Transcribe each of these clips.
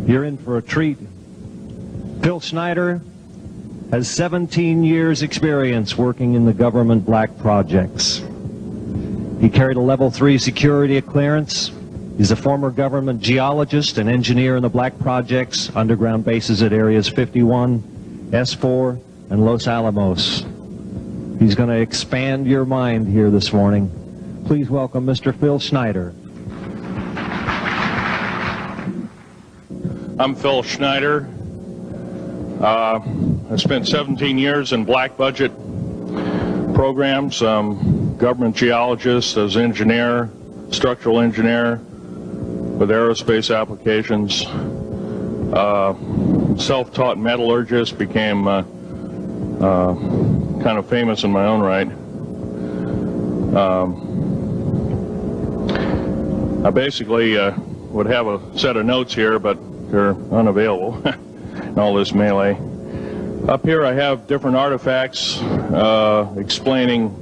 You're in for a treat. Phil Schneider has 17 years experience working in the government black projects. He carried a level 3 security clearance. He's a former government geologist and engineer in the black projects, underground bases at areas 51, S4, and Los Alamos. He's going to expand your mind here this morning. Please welcome Mr. Phil Schneider. I'm Phil Schneider. I spent 17 years in black budget programs, government geologist as engineer, structural engineer with aerospace applications, self-taught metallurgist, became kind of famous in my own right. I basically would have a set of notes here, but they're unavailable in all this melee. Up here I have different artifacts explaining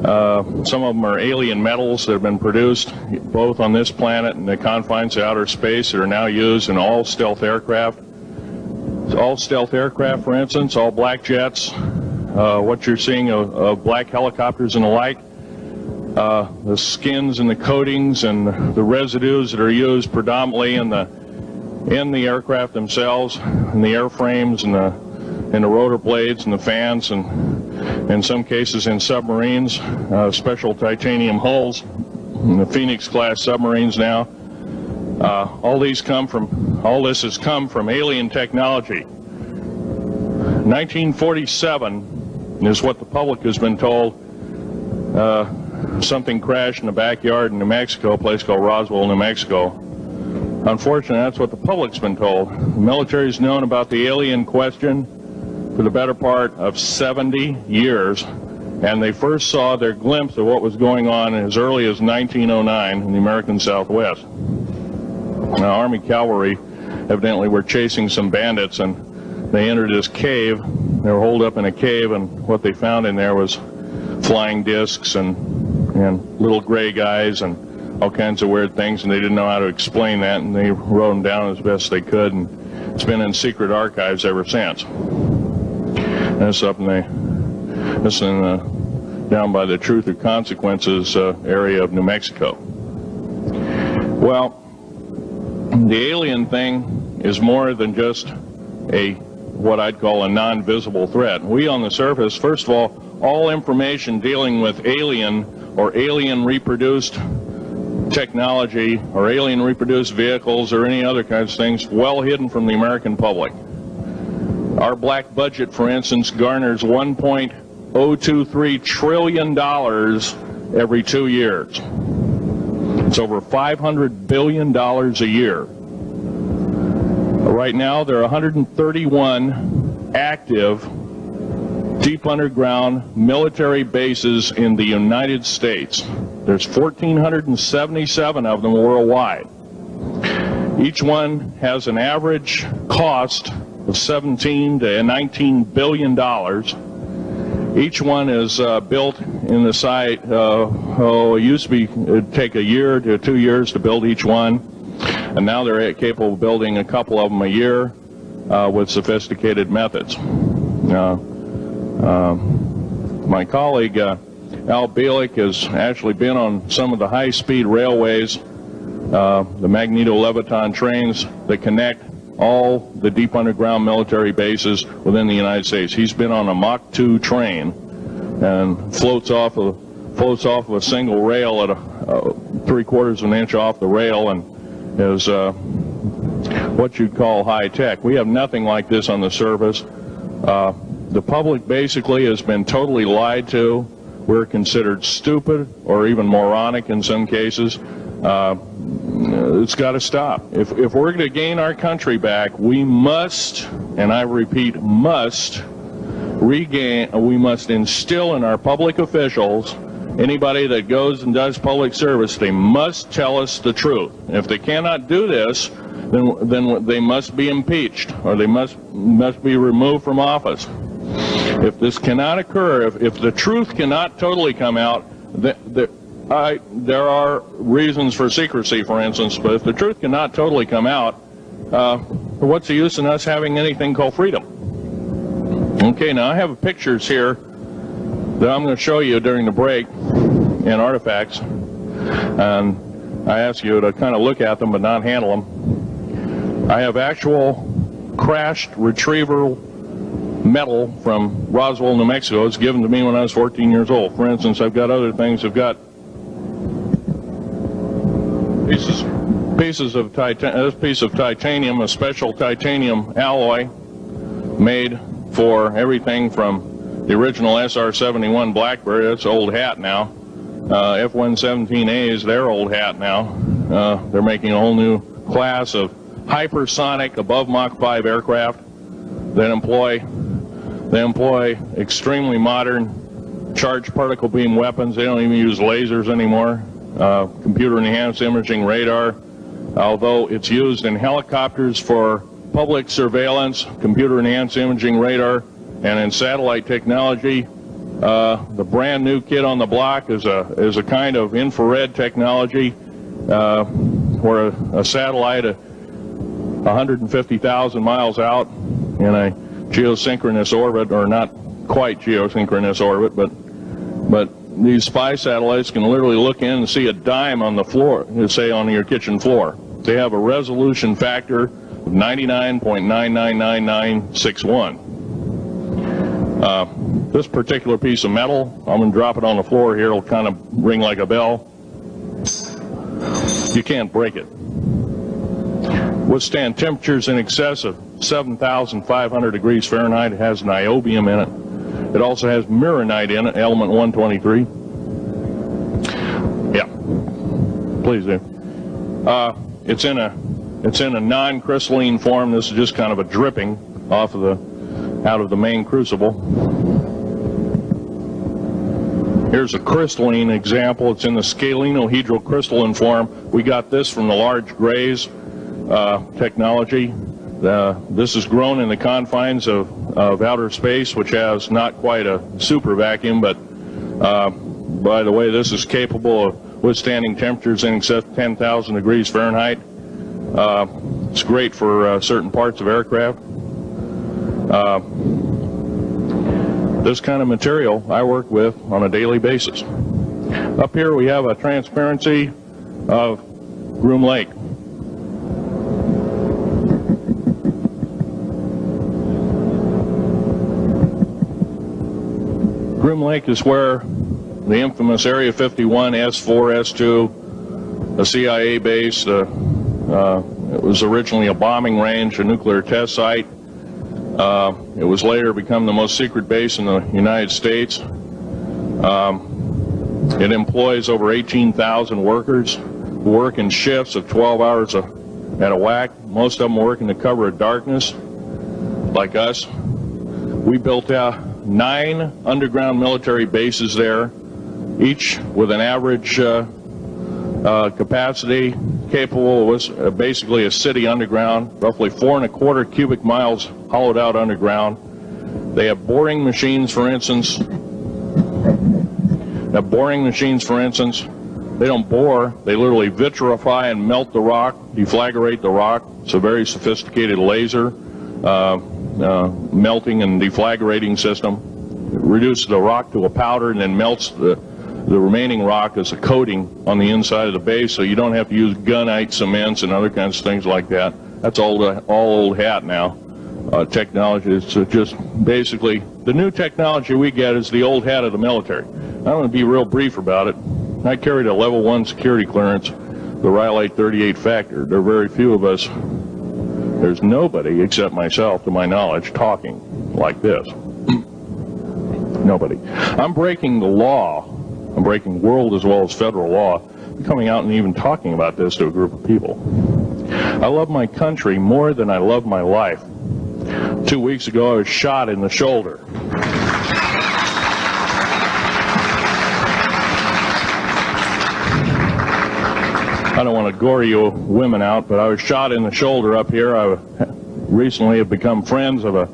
some of them are alien metals that have been produced both on this planet and the confines of outer space that are now used in all stealth aircraft. All stealth aircraft, for instance, all black jets, what you're seeing of black helicopters and the like, the skins and the coatings and the residues that are used predominantly in the aircraft themselves, in the airframes and the rotor blades and the fans, and in some cases in submarines, special titanium hulls in the Phoenix class submarines now. All this has come from alien technology. 1947 is what the public has been told. Something crashed in the backyard in New Mexico, a place called Roswell, New Mexico. Unfortunately, that's what the public's been told. The military's known about the alien question for the better part of 70 years, and they first saw their glimpse of what was going on as early as 1909 in the American Southwest. Now, Army cavalry evidently were chasing some bandits, and they entered this cave. They were holed up in a cave, and what they found in there was flying discs and little gray guys and all kinds of weird things, and they didn't know how to explain that, and they wrote them down as best they could, and it's been in secret archives ever since. And it's up down by the Truth or Consequences area of New Mexico. Well, the alien thing is more than just what I'd call a non-visible threat. We on the surface, first of all information dealing with alien or alien reproduced technology or alien reproduced vehicles or any other kinds of things well hidden from the American public. Our black budget, for instance, garners $1.023 trillion every 2 years. It's over $500 billion a year. Right now there are 131 active deep underground military bases in the United States. There's 1,477 of them worldwide. Each one has an average cost of $17 to $19 billion. Each one is built in the site. It used to be it'd take a year to 2 years to build each one, and now they're capable of building a couple of them a year with sophisticated methods. My colleague Al Bielik has actually been on some of the high-speed railways, the magneto-leviton trains that connect all the deep underground military bases within the United States. He's been on a Mach 2 train and floats off of a single rail at 3/4 of an inch off the rail, and is what you'd call high tech. We have nothing like this on the surface. The public basically has been totally lied to. We're considered stupid or even moronic in some cases. It's got to stop. If we're going to gain our country back, we must, and I repeat, must instill in our public officials, anybody that goes and does public service, they must tell us the truth. And if they cannot do this, then they must be impeached, or they must be removed from office. If this cannot occur, if the truth cannot totally come out, there are reasons for secrecy, for instance, but if the truth cannot totally come out, what's the use in us having anything called freedom? Okay, now I have pictures here that I'm going to show you during the break in artifacts, and I ask you to kind of look at them but not handle them. I have actual crashed retriever metal from Roswell, New Mexico. It's given to me when I was 14 years old. For instance, I've got other things. I've got pieces of this piece of titanium, a special titanium alloy made for everything from the original SR-71 Blackberry. That's old hat now. F-117As, they're old hat now. They're making a whole new class of hypersonic above Mach 5 aircraft that employ extremely modern charged particle beam weapons. They don't even use lasers anymore. Computer enhanced imaging radar, although it's used in helicopters for public surveillance, computer enhanced imaging radar, and in satellite technology. The brand new kid on the block is a kind of infrared technology where a satellite 150,000 miles out in a geosynchronous orbit, or not quite geosynchronous orbit, but these spy satellites can literally look in and see a dime on the floor, say on your kitchen floor. They have a resolution factor of 99.999961. This particular piece of metal, I'm going to drop it on the floor here. It'll kind of ring like a bell. You can't break it. Withstand temperatures in excess of 7,500 degrees Fahrenheit. It has niobium in it. It also has mironite in it, element 123. Yeah, please do. It's in a non-crystalline form. This is just kind of a dripping out of the main crucible. Here's a crystalline example. It's in the scalenohedral crystalline form. We got this from the large grays technology. This is grown in the confines of outer space, which has not quite a super vacuum, but by the way, this is capable of withstanding temperatures in excess of 10,000 degrees Fahrenheit. It's great for certain parts of aircraft. This kind of material I work with on a daily basis. Up here we have a transparency of Groom Lake. Groom Lake is where the infamous Area 51, S4, S2, a CIA base, it was originally a bombing range, a nuclear test site. It was later become the most secret base in the United States. It employs over 18,000 workers who work in shifts of 12 hours at a whack. Most of them work in the cover of darkness, like us. We built 9 underground military bases there, each with an average capacity capable of basically a city underground, roughly 4¼ cubic miles hollowed out underground. They have boring machines, for instance. They don't bore, they literally vitrify and melt the rock, deflagrate the rock. It's a very sophisticated laser melting and deflagrating system. It reduces the rock to a powder and then melts the remaining rock as a coating on the inside of the base, so you don't have to use gunite cements and other kinds of things like that. That's all old hat now. Technology is just basically the new technology we get is the old hat of the military. I'm going to be real brief about it. I carried a level 1 security clearance, the Rhyolite 38 factor. There are very few of us. There's nobody except myself, to my knowledge, talking like this. Nobody. I'm breaking the law. I'm breaking world as well as federal law, coming out and even talking about this to a group of people. I love my country more than I love my life. 2 weeks ago, I was shot in the shoulder. I don't want to gore you women out, but I was shot in the shoulder up here. I recently have become friends of a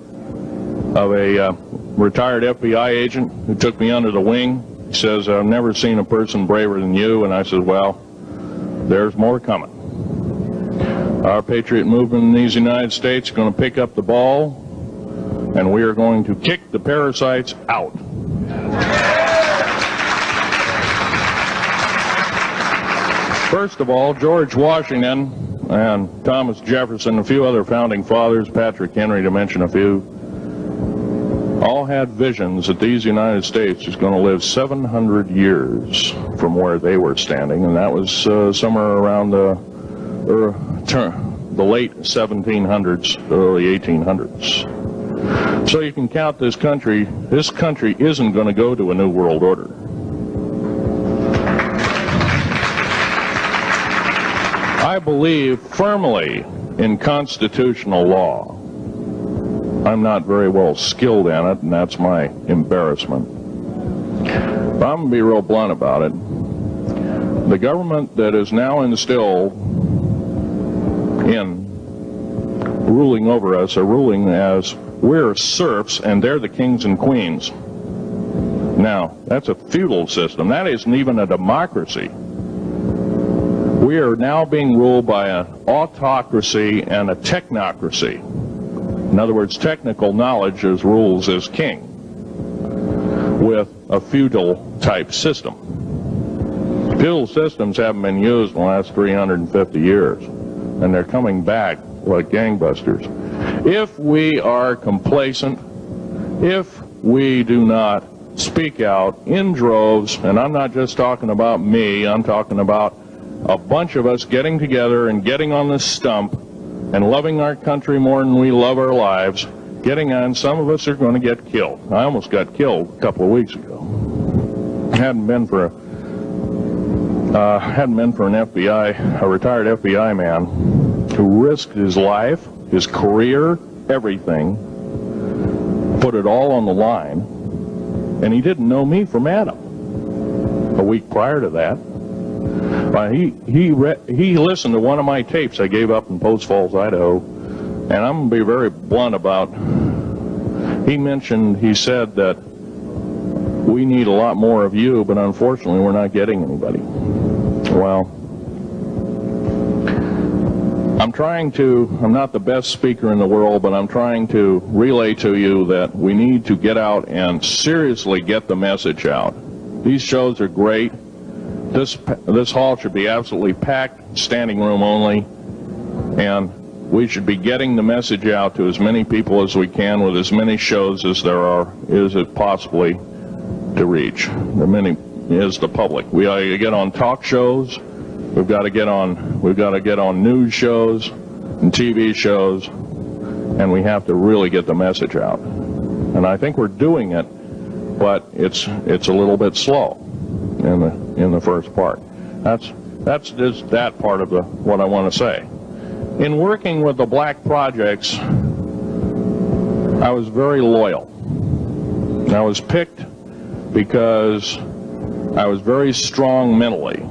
retired FBI agent who took me under the wing. He says, I've never seen a person braver than you. And I said, well, there's more coming. Our patriot movement in these United States is going to pick up the ball, and we are going to kick the parasites out. First of all, George Washington and Thomas Jefferson, a few other founding fathers, Patrick Henry to mention a few, all had visions that these United States is going to live 700 years from where they were standing, and that was somewhere around the late 1700s, early 1800s. So you can count this country isn't going to go to a new world order. I believe firmly in constitutional law. I'm not very well skilled in it, and that's my embarrassment. But I'm going to be real blunt about it. The government that is now instilled in ruling over us are ruling as we're serfs and they're the kings and queens. Now, that's a feudal system. That isn't even a democracy. We are now being ruled by an autocracy and a technocracy. In other words, technical knowledge as rules as king, with a feudal type system. Feudal systems haven't been used in the last 350 years, and they're coming back like gangbusters. If we are complacent, if we do not speak out in droves, and I'm not just talking about me, I'm talking about a bunch of us getting together and getting on this stump and loving our country more than we love our lives, getting on, some of us are going to get killed. I almost got killed a couple of weeks ago. Hadn't been for an FBI, a retired FBI man who risked his life, his career, everything, put it all on the line, and he didn't know me from Adam. A week prior to that, he listened to one of my tapes I gave up in Post Falls, Idaho, and I'm going to be very blunt about, he said that we need a lot more of you, but unfortunately we're not getting anybody. Well, I'm not the best speaker in the world, but I'm trying to relay to you that we need to get out and seriously get the message out. These shows are great. This hall should be absolutely packed, standing room only, and we should be getting the message out to as many people as we can with as many shows as is it possibly to reach. The many is the public. We ought to get on talk shows. We've got to get on news shows and TV shows, and we have to really get the message out. And I think we're doing it, but it's a little bit slow in the first part. That's just that part of what I want to say. In working with the black projects, I was very loyal. I was picked because I was very strong mentally.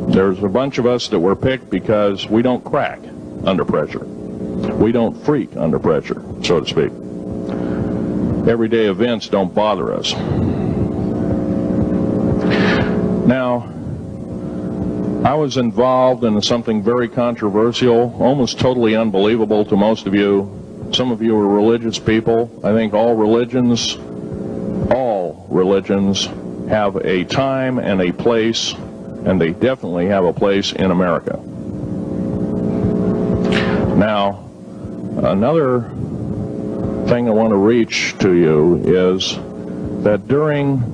There's a bunch of us that were picked because we don't crack under pressure. We don't freak under pressure, so to speak. Everyday events don't bother us. Now, I was involved in something very controversial, almost totally unbelievable to most of you. Some of you are religious people. I think all religions have a time and a place, and they definitely have a place in America. Now, another thing I want to reach to you is that during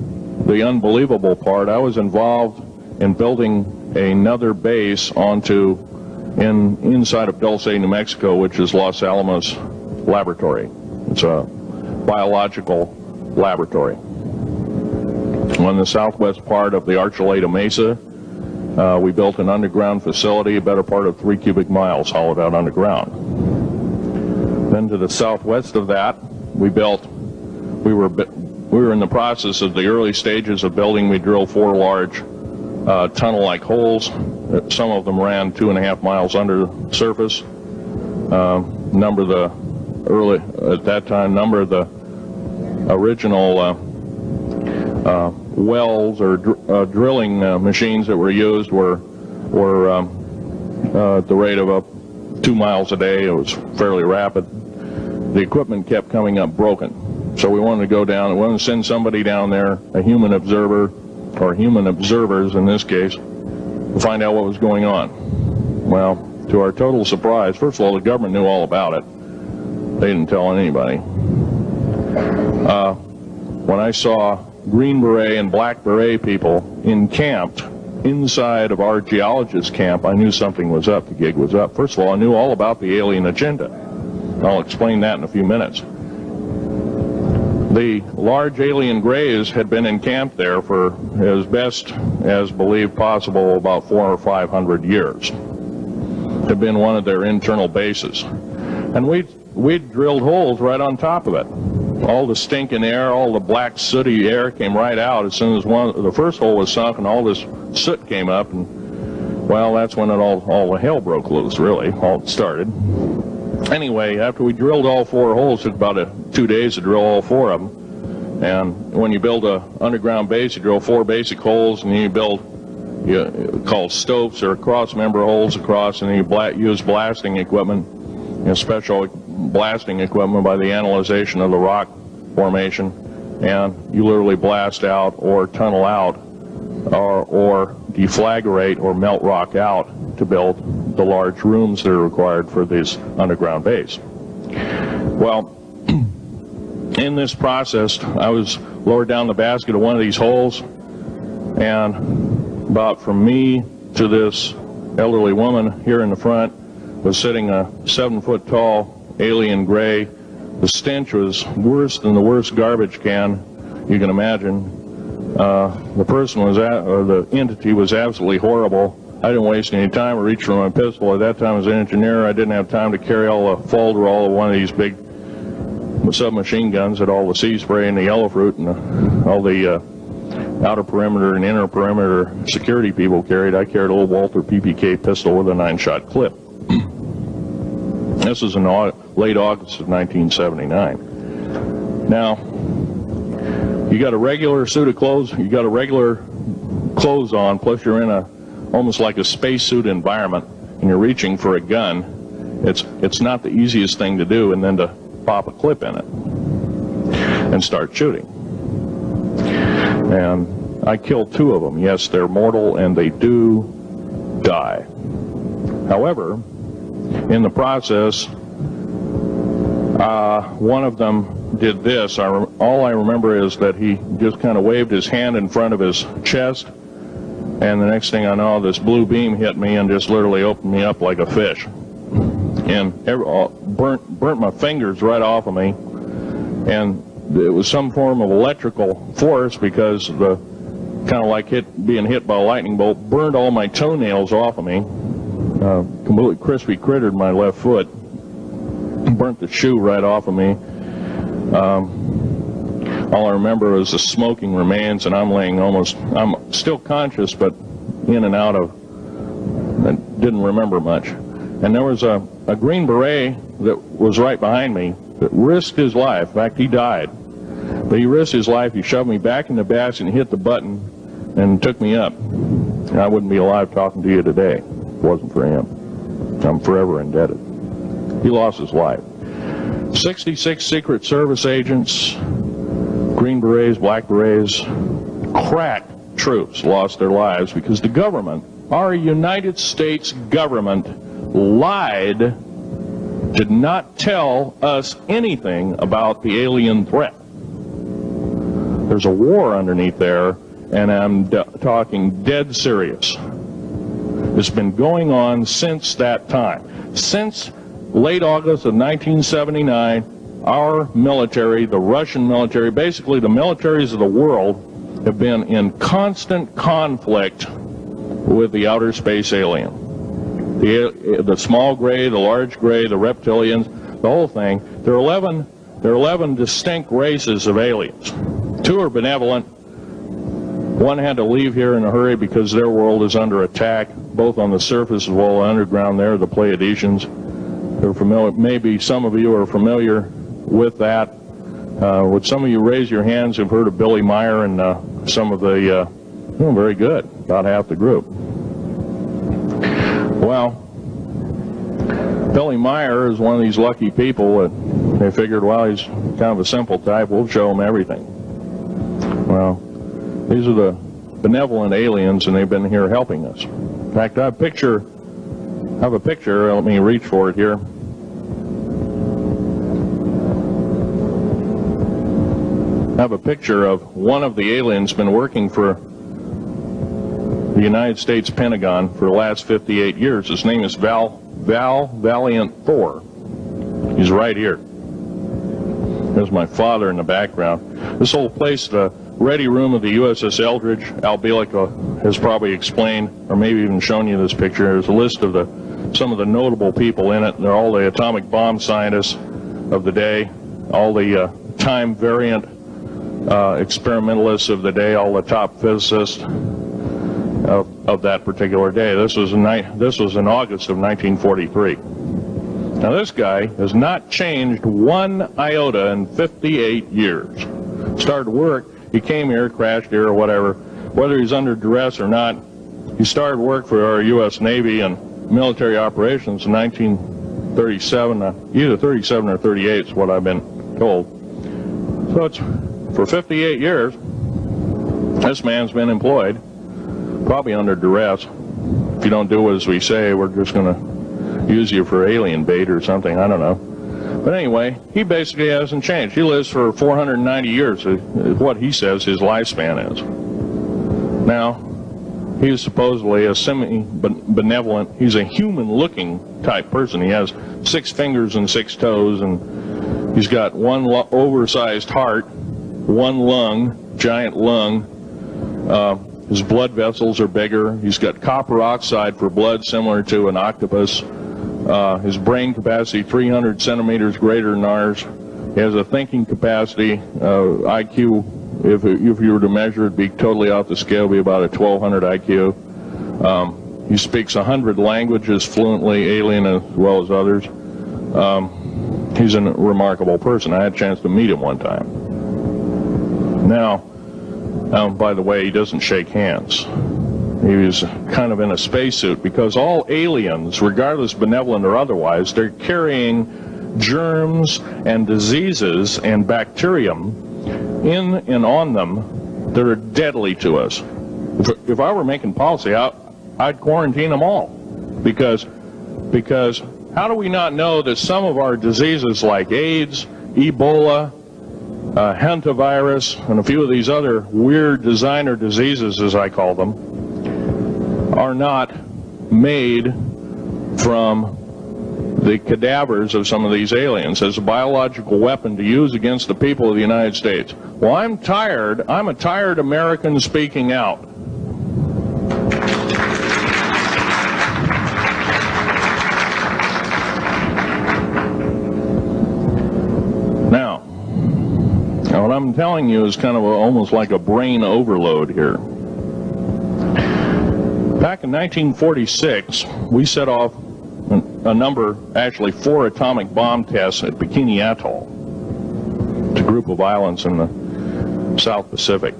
the unbelievable part, I was involved in building another base inside of Dulce, New Mexico, which is Los Alamos Laboratory. It's a biological laboratory. On the southwest part of the Archuleta Mesa, we built an underground facility, a better part of 3 cubic miles hollowed out underground. Then to the southwest of that, we were in the process of the early stages of building. We drilled 4 large tunnel-like holes. Some of them ran 2.5 miles under the surface. Number of the original wells or drilling machines that were used were at the rate of 2 miles a day. It was fairly rapid. The equipment kept coming up broken. So we wanted to go down, we wanted to send somebody down there, a human observer, or human observers in this case, to find out what was going on. Well, to our total surprise, first of all, the government knew all about it. They didn't tell anybody. When I saw Green Beret and Black Beret people encamped inside of our geologist camp, I knew something was up, the gig was up. First of all, I knew all about the alien agenda. I'll explain that in a few minutes. The large alien grays had been encamped there for as best as believed possible about 400 or 500 years. Had been one of their internal bases. And we'd drilled holes right on top of it. All the stinking air, all the black sooty air came right out as soon as the first hole was sunk, and all this soot came up, and well, that's when all the hell broke loose, really, all it started. Anyway, after we drilled all 4 holes, it took about 2 days to drill all 4 of them. And when you build an underground base, you drill 4 basic holes, and then you build called stopes or cross-member holes across, and then you use blasting equipment, special blasting equipment by the analyzation of the rock formation, and you literally blast out or tunnel out or deflagrate or melt rock out to build the large rooms that are required for this underground base. Well, in this process, I was lowered down the basket of one of these holes, and about from me to this elderly woman here in the front was sitting a 7-foot tall alien gray. The stench was worse than the worst garbage can you can imagine. The person or the entity was absolutely horrible. I didn't waste any time. I reached for my pistol. At that time, as an engineer, I didn't have time to carry all the folderol of one of these big submachine guns that all the sea spray and the yellow fruit and all the outer perimeter and inner perimeter security people carried. I carried a little Walther PPK pistol with a 9-shot clip. This was in late August of 1979. Now, you got a regular suit of clothes, you got a regular clothes on, plus you're in almost like a spacesuit environment, and you're reaching for a gun. It's not the easiest thing to do, and then to pop a clip in it and start shooting. And I killed 2 of them. Yes, they're mortal, and they do die. However, in the process, one of them did this. All I remember is that he just kind of waved his hand in front of his chest, and the next thing I know, this blue beam hit me and just literally opened me up like a fish, and burnt my fingers right off of me. And it was some form of electrical force, because the kind of like being hit by a lightning bolt burned all my toenails off of me. Completely crispy crittered my left foot, burnt the shoe right off of me. All I remember was the smoking remains, and I'm still conscious, but in and out of, I didn't remember much. And there was a Green Beret that was right behind me that risked his life. In fact, he died. But he risked his life. He shoved me back in the basket and hit the button and took me up. And I wouldn't be alive talking to you today if it wasn't for him. I'm forever indebted. He lost his life. 66 Secret Service agents, Green Berets, Black Berets, crack troops lost their lives because the government, our United States government, lied, did not tell us anything about the alien threat. There's a war underneath there, and I'm talking dead serious. It's been going on since that time. Since late August of 1979, our military, the Russian military, basically the militaries of the world, have been in constant conflict with the outer space alien. The small gray, the large gray, the reptilians, the whole thing. There are 11 distinct races of aliens. 2 are benevolent. 1 had to leave here in a hurry because their world is under attack, both on the surface as well as underground. There, the Pleiadians. They're familiar. Maybe some of you are familiar with that. Would some of you raise your hands who've heard of Billy Meyer and some of the, very good, about half the group. Well, Billy Meyer is one of these lucky people that they figured, well, he's kind of a simple type, we'll show him everything. Well, these are the benevolent aliens, and they've been here helping us. In fact, I have a picture, let me reach for it here. I have a picture of one of the aliens been working for the United States Pentagon for the last 58 years. His name is Val Valiant Thor. He's right here. There's my father in the background. This whole place, the ready room of the USS Eldridge, Al Bielek has probably explained, or maybe even shown you this picture. There's a list of some of the notable people in it. They're all the atomic bomb scientists of the day, all the time variant experimentalists of the day, all the top physicists of that particular day. This was in August of 1943. Now this guy has not changed one iota in 58 years. Started work, he came here, crashed here or whatever, whether he's under duress or not. He started work for our U.S. Navy and military operations in 1937, either 37 or 38 is what I've been told. So it's for 58 years, this man's been employed, probably under duress. If you don't do as we say, we're just going to use you for alien bait or something, I don't know. But anyway, he basically hasn't changed. He lives for 490 years, is what he says his lifespan is. Now, he's supposedly a semi-benevolent, he's a human-looking type person. He has 6 fingers and 6 toes, and he's got one oversized heart, one lung, giant lung. His blood vessels are bigger. He's got copper oxide for blood, similar to an octopus. His brain capacity 300 centimeters greater than ours. He has a thinking capacity, IQ, if you were to measure it, be totally off the scale, be about a 1200 IQ. He speaks 100 languages fluently, alien as well as others. He's a remarkable person. I had a chance to meet him one time. Now, by the way, he doesn't shake hands. He was kind of in a spacesuit, because all aliens, regardless benevolent or otherwise, they're carrying germs and diseases and bacterium in and on them that are deadly to us. If I were making policy, I'd quarantine them all, because how do we not know that some of our diseases like AIDS, Ebola, hantavirus, and a few of these other weird designer diseases, as I call them, are not made from the cadavers of some of these aliens as a biological weapon to use against the people of the United States? Well, I'm a tired American speaking out. Now, what I'm telling you is kind of almost like a brain overload here. Back in 1946, we set off a number, actually 4 atomic bomb tests at Bikini Atoll. It's a group of islands in the South Pacific.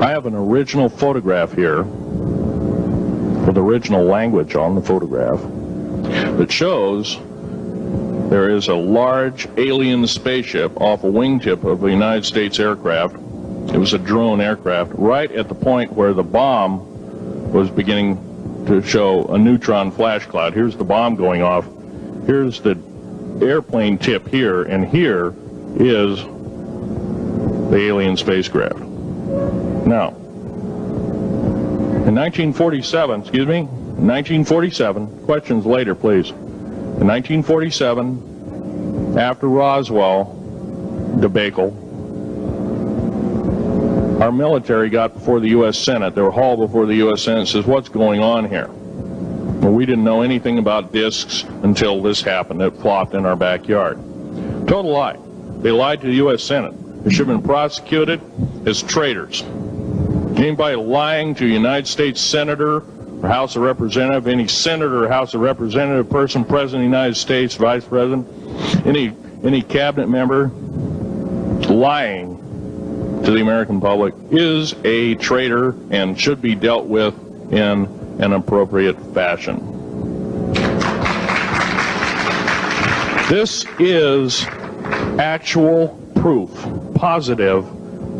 I have an original photograph here with original language on the photograph that shows there is a large alien spaceship off a wingtip of a United States aircraft. It was a drone aircraft, right at the point where the bomb was beginning to show a neutron flash cloud. Here's the bomb going off. Here's the airplane tip here, and here is the alien spacecraft. Now, in 1947, questions later, please. In 1947, after Roswell debacle, our military got before the U.S. Senate. They were hauled before the U.S. Senate and says, what's going on here? Well, we didn't know anything about discs until this happened. It flopped in our backyard. Total lie. They lied to the U.S. Senate. They should have been prosecuted as traitors. Anybody lying to a United States Senator or House of Representative, any Senator or House of Representative person, President of the United States, Vice President, any cabinet member lying to the American public is a traitor and should be dealt with in an appropriate fashion. This is actual proof, positive,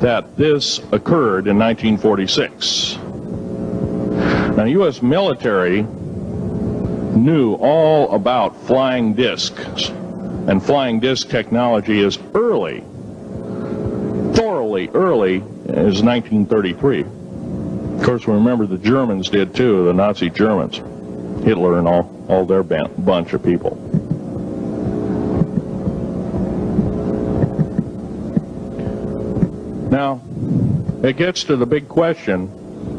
that this occurred in 1946. Now, the U.S. military knew all about flying discs, and flying disc technology is early, thoroughly early, as 1933. Of course, we remember the Germans did too, the Nazi Germans, Hitler and all their bunch of people. Now, it gets to the big question,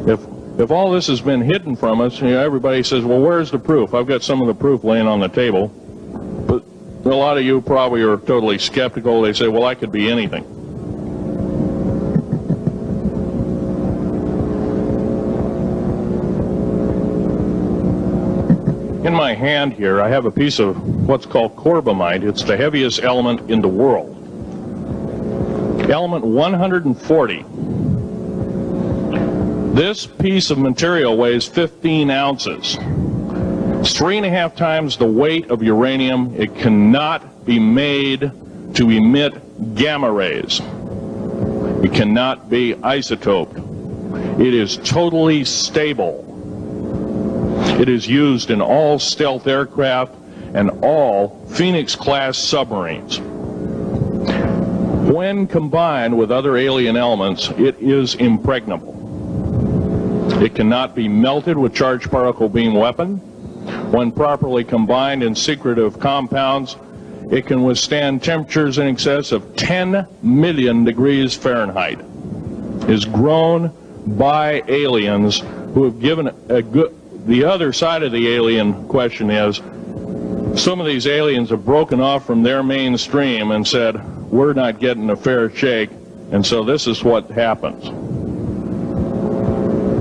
if all this has been hidden from us, you know, everybody says, well, where's the proof? I've got some of the proof laying on the table. But a lot of you probably are totally skeptical. They say, well, that could be anything. In my hand here, I have a piece of what's called corbamide. It's the heaviest element in the world. Element 140. This piece of material weighs 15 ounces. It's 3.5 times the weight of uranium. It cannot be made to emit gamma rays. It cannot be isotoped. It is totally stable. It is used in all stealth aircraft and all Phoenix-class submarines. When combined with other alien elements, it is impregnable. It cannot be melted with charged particle beam weapon. When properly combined in secretive compounds, it can withstand temperatures in excess of 10 million degrees Fahrenheit. It is grown by aliens who have given a good... The other side of the alien question is, some of these aliens have broken off from their mainstream and said, we're not getting a fair shake, and so this is what happens.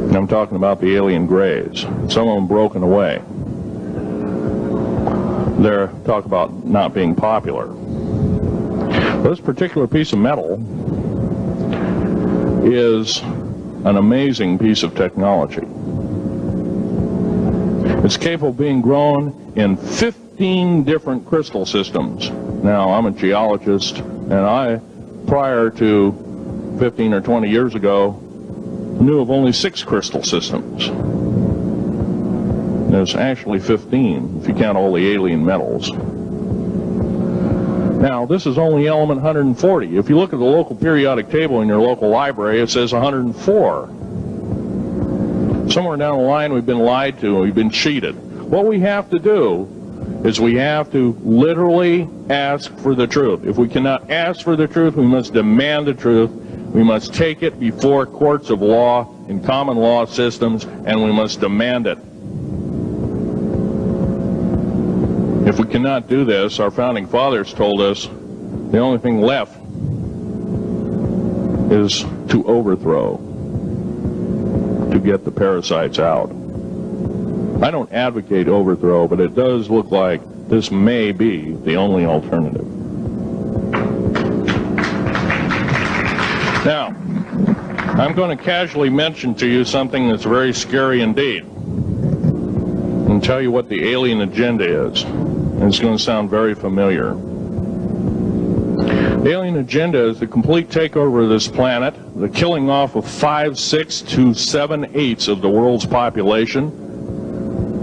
And I'm talking about the alien grays. Some of them broken away. They're talk about not being popular. This particular piece of metal is an amazing piece of technology. It's capable of being grown in 15 different crystal systems. Now, I'm a geologist, and I, prior to 15 or 20 years ago, knew of only 6 crystal systems. There's actually 15, if you count all the alien metals. Now, this is only element 140. If you look at the local periodic table in your local library, it says 104. Somewhere down the line, we've been lied to, we've been cheated. What we have to do is we have to literally ask for the truth. If we cannot ask for the truth, we must demand the truth. We must take it before courts of law in common law systems, and we must demand it. If we cannot do this, our founding fathers told us the only thing left is to overthrow, to get the parasites out. I don't advocate overthrow, but it does look like this may be the only alternative. Now, I'm going to casually mention to you something that's very scary indeed, and tell you what the alien agenda is. And it's going to sound very familiar. The alien agenda is the complete takeover of this planet, the killing off of 5/6 to 7/8 of the world's population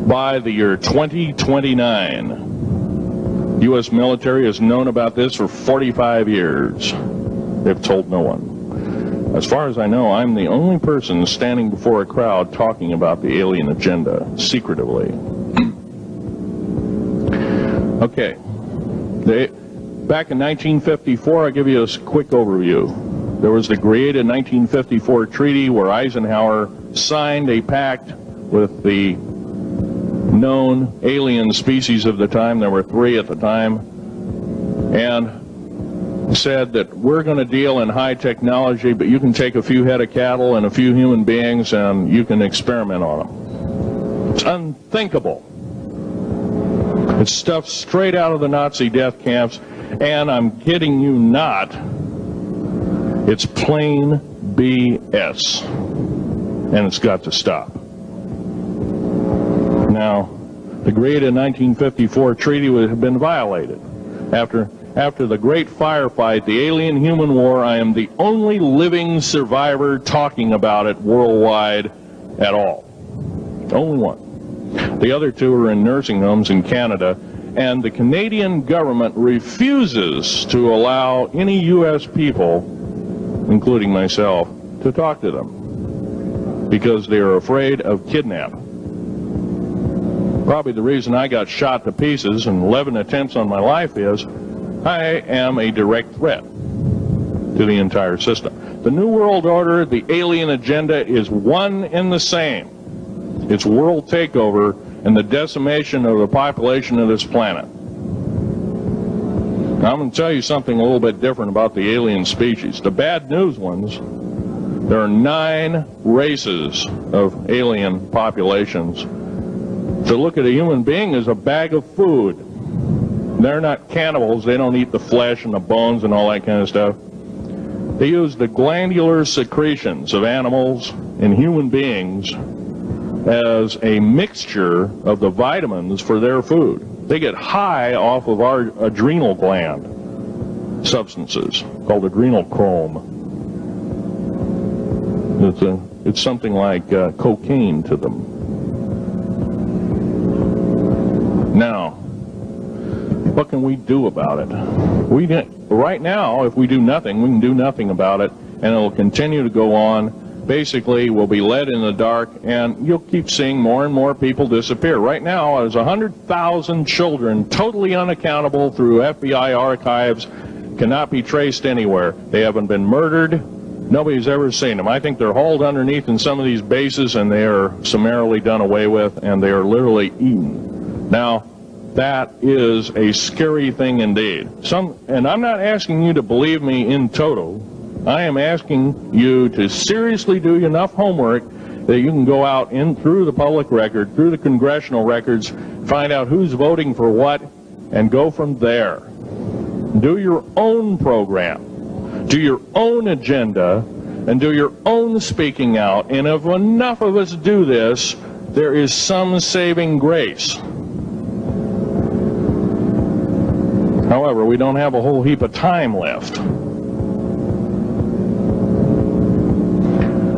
by the year 2029. The U.S. military has known about this for 45 years. They've told no one. As far as I know, I'm the only person standing before a crowd talking about the alien agenda, secretively. Okay. Back in 1954, I'll give you a quick overview. There was the created 1954 treaty where Eisenhower signed a pact with the known alien species of the time. There were 3 at the time. And said that we're going to deal in high technology, but you can take a few head of cattle and a few human beings and you can experiment on them. It's unthinkable. It's stuff straight out of the Nazi death camps, and I'm kidding you not, it's plain BS, and it's got to stop. Now, the created 1954 treaty had been violated. After the great firefight, the alien-human war, I am the only living survivor talking about it worldwide at all. Only one. The other two are in nursing homes in Canada, and the Canadian government refuses to allow any U.S. people, including myself, to talk to them because they are afraid of kidnapping. Probably the reason I got shot to pieces and 11 attempts on my life is I am a direct threat to the entire system. The New World Order, the alien agenda is one and the same. It's world takeover and the decimation of the population of this planet. Now, I'm going to tell you something a little bit different about the alien species. The bad news ones, there are 9 races of alien populations. To look at a human being as a bag of food. They're not cannibals. They don't eat the flesh and the bones and all that kind of stuff. They use the glandular secretions of animals and human beings as a mixture of the vitamins for their food. They get high off of our adrenal gland substances called adrenal chrome. It's something like cocaine to them. Now, what can we do about it? Right now, if we do nothing, we can do nothing about it, and it will continue to go on. Basically, we'll be led in the dark, and you'll keep seeing more and more people disappear. Right now, there's 100,000 children totally unaccountable through FBI archives, cannot be traced anywhere. They haven't been murdered. Nobody's ever seen them. I think they're hauled underneath in some of these bases, and they are summarily done away with, and they are literally eaten. Now, that is a scary thing indeed. And I'm not asking you to believe me in toto. I am asking you to seriously do enough homework that you can go out in through the public record, through the congressional records, find out who's voting for what, and go from there. Do your own program. Do your own agenda, and do your own speaking out. And if enough of us do this, there is some saving grace. However, we don't have a whole heap of time left.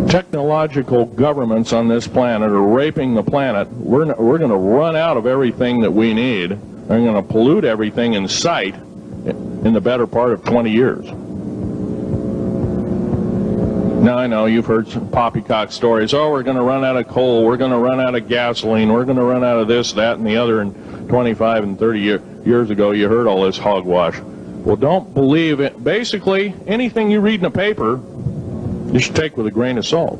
Technological governments on this planet are raping the planet. We're going to run out of everything that we need. They're going to pollute everything in sight in the better part of 20 years. Now, I know you've heard some poppycock stories. Oh, we're going to run out of coal. We're going to run out of gasoline. We're going to run out of this, that, and the other. And 25 and 30 years ago, you heard all this hogwash. Well, don't believe it. Basically, anything you read in a paper, you should take with a grain of salt.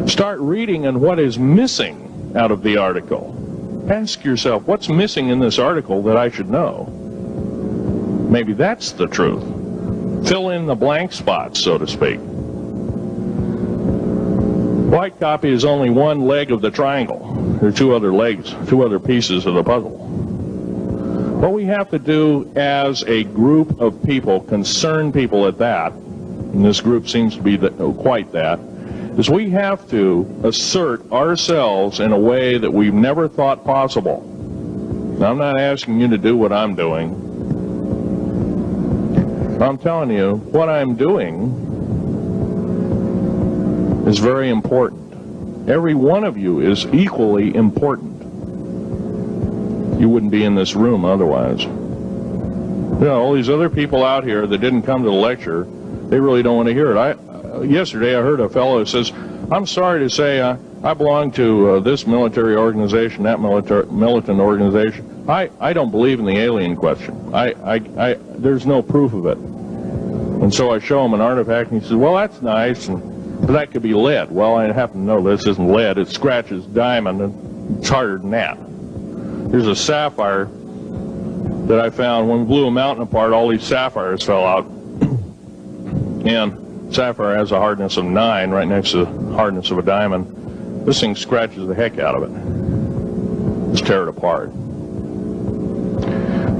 Start reading on what is missing out of the article. Ask yourself, what's missing in this article that I should know? Maybe that's the truth. Fill in the blank spots, so to speak. White copy is only one leg of the triangle. There are 2 other legs, 2 other pieces of the puzzle. What we have to do as a group of people, concerned people at that, and this group seems to be quite that, is we have to assert ourselves in a way that we've never thought possible. Now, I'm not asking you to do what I'm doing. I'm telling you, what I'm doing is very important. Every one of you is equally important. You wouldn't be in this room otherwise. You know, all these other people out here that didn't come to the lecture, they really don't want to hear it. Yesterday I heard a fellow who says, I'm sorry to say I belong to this military organization, that militant organization. I don't believe in the alien question. There's no proof of it. And so I show him an artifact, and he says, well, that's nice, but that could be lead. Well, I happen to know this isn't lead. It scratches diamond, and it's harder than that. Here's a sapphire that I found. When we blew a mountain apart, all these sapphires fell out. And sapphire has a hardness of 9 right next to the hardness of a diamond. This thing scratches the heck out of it. Just tear it apart.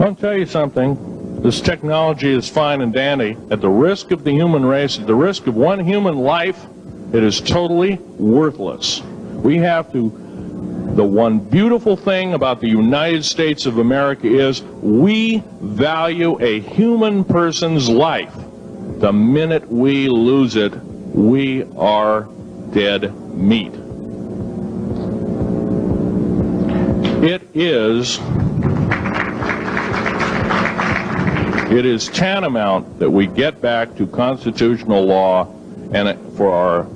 I'll tell you something. This technology is fine and dandy. At the risk of the human race, at the risk of one human life, it is totally worthless. We have to The one beautiful thing about the United States of America is we value a human person's life. The minute we lose it, we are dead meat. It is tantamount that we get back to constitutional law, and for our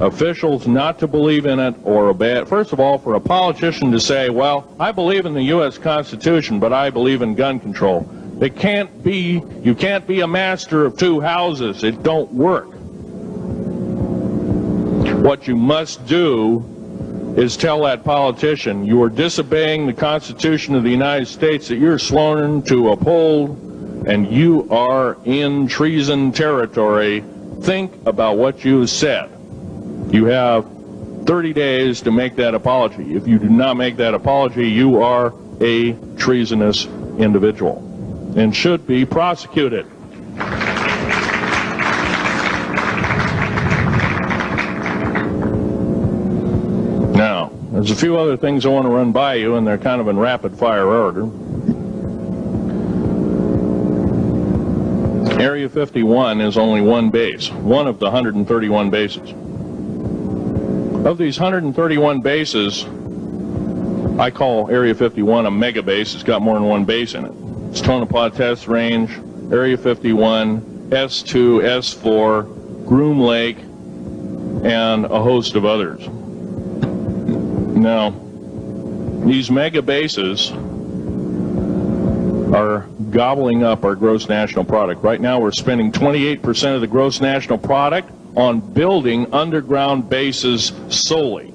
officials not to believe in it or obey it. First of all, for a politician to say, well, I believe in the U.S. Constitution, but I believe in gun control. You can't be a master of two houses. It don't work. What you must do is tell that politician you are disobeying the Constitution of the United States that you're sworn to uphold, and you are in treason territory. Think about what you said. You have 30 days to make that apology. If you do not make that apology, you are a treasonous individual and should be prosecuted. Now, there's a few other things I want to run by you, and they're kind of in rapid fire order. Area 51 is only one base, one of the 131 bases. Of these 131 bases, I call Area 51 a mega base. It's got more than one base in it. It's Tonopah Test Range, Area 51, S2, S4, Groom Lake, and a host of others. Now, these mega bases are gobbling up our gross national product. Right now we're spending 28% of the gross national product on building underground bases solely.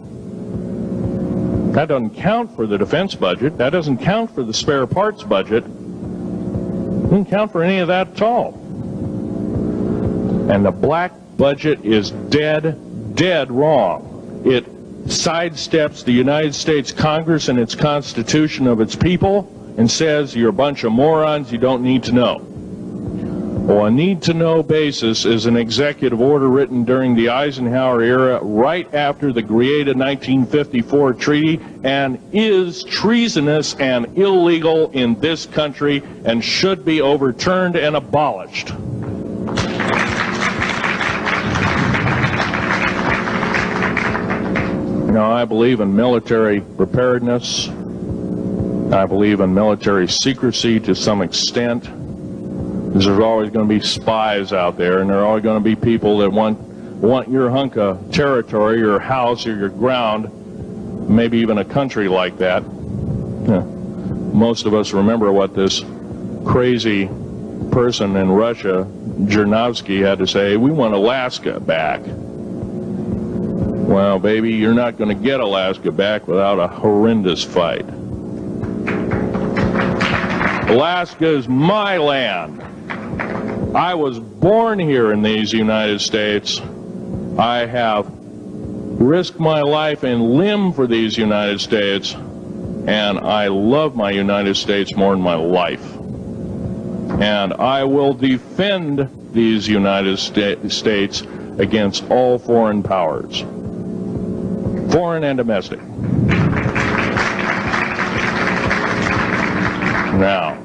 That doesn't count for the defense budget. That doesn't count for the spare parts budget. Doesn't count for any of that at all. And the black budget is dead wrong. It sidesteps the United States Congress and its Constitution of its people and says you're a bunch of morons, you don't need to know. Well, a need-to-know basis is an executive order written during the Eisenhower era right after the Greada 1954 treaty, and is treasonous and illegal in this country and should be overturned and abolished. You know, I believe in military preparedness. I believe in military secrecy to some extent. Because there's always going to be spies out there, and there are always going to be people that want your hunk of territory, your house, or your ground, maybe even a country like that. Most of us remember what this crazy person in Russia, Zhirinovsky, had to say. We want Alaska back. Well, baby, you're not going to get Alaska back without a horrendous fight. Alaska is my land. I was born here in these United States. I have risked my life and limb for these United States, and I love my United States more than my life. And I will defend these United States against all foreign powers, foreign and domestic. Now,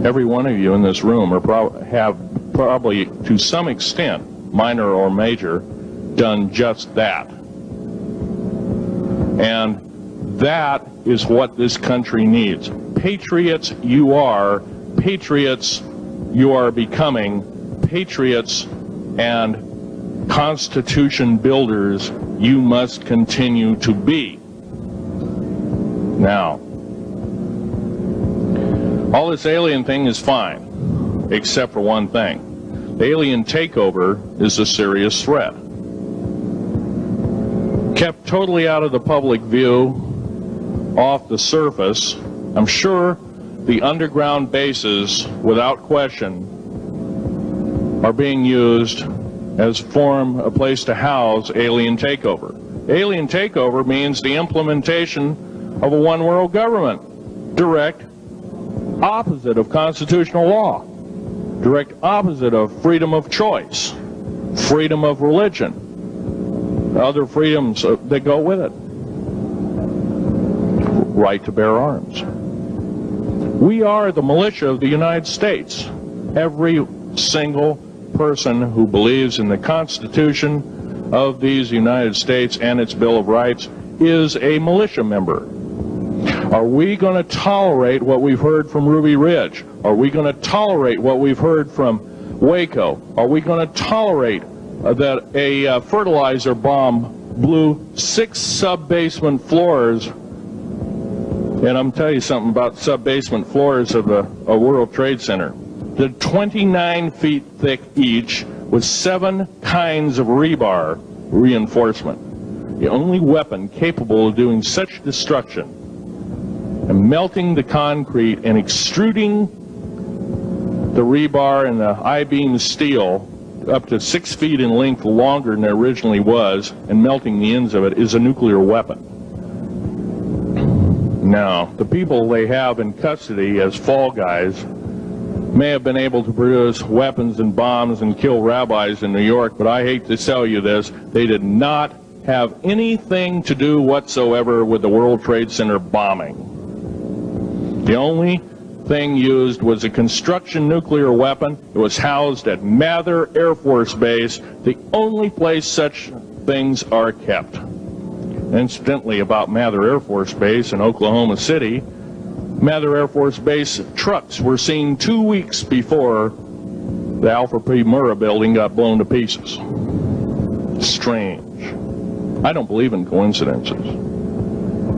every one of you in this room have probably, to some extent, minor or major, done just that. And that is what this country needs. Patriots you are, patriots you are becoming, patriots and Constitution builders you must continue to be. Now, all this alien thing is fine, except for one thing. The alien takeover is a serious threat. Kept totally out of the public view, off the surface, I'm sure the underground bases, without question, are being used as a place to house alien takeover. Alien takeover means the implementation of a one-world government. Direct opposite of constitutional law, direct opposite of freedom of choice, freedom of religion, other freedoms that go with it. right to bear arms. We are the militia of the United States. Every single person who believes in the Constitution of these United States and its Bill of Rights is a militia member. Are we going to tolerate what we've heard from Ruby Ridge? Are we going to tolerate what we've heard from Waco? Are we going to tolerate that a fertilizer bomb blew 6 sub-basement floors? And I'm telling you something about sub-basement floors of a World Trade Center. They're 29 feet thick each with 7 kinds of rebar reinforcement. The only weapon capable of doing such destruction and melting the concrete and extruding the rebar and the I-beam steel up to 6 feet in length longer than it originally was and melting the ends of it is a nuclear weapon. Now, the people they have in custody as fall guys may have been able to produce weapons and bombs and kill rabbis in New York, but I hate to tell you this, they did not have anything to do whatsoever with the World Trade Center bombing. The only thing used was a construction nuclear weapon. It was housed at Mather Air Force Base, the only place such things are kept. Incidentally, about Mather Air Force Base in Oklahoma City, Mather Air Force Base trucks were seen 2 weeks before the Alfred P. Murrah building got blown to pieces. Strange. I don't believe in coincidences.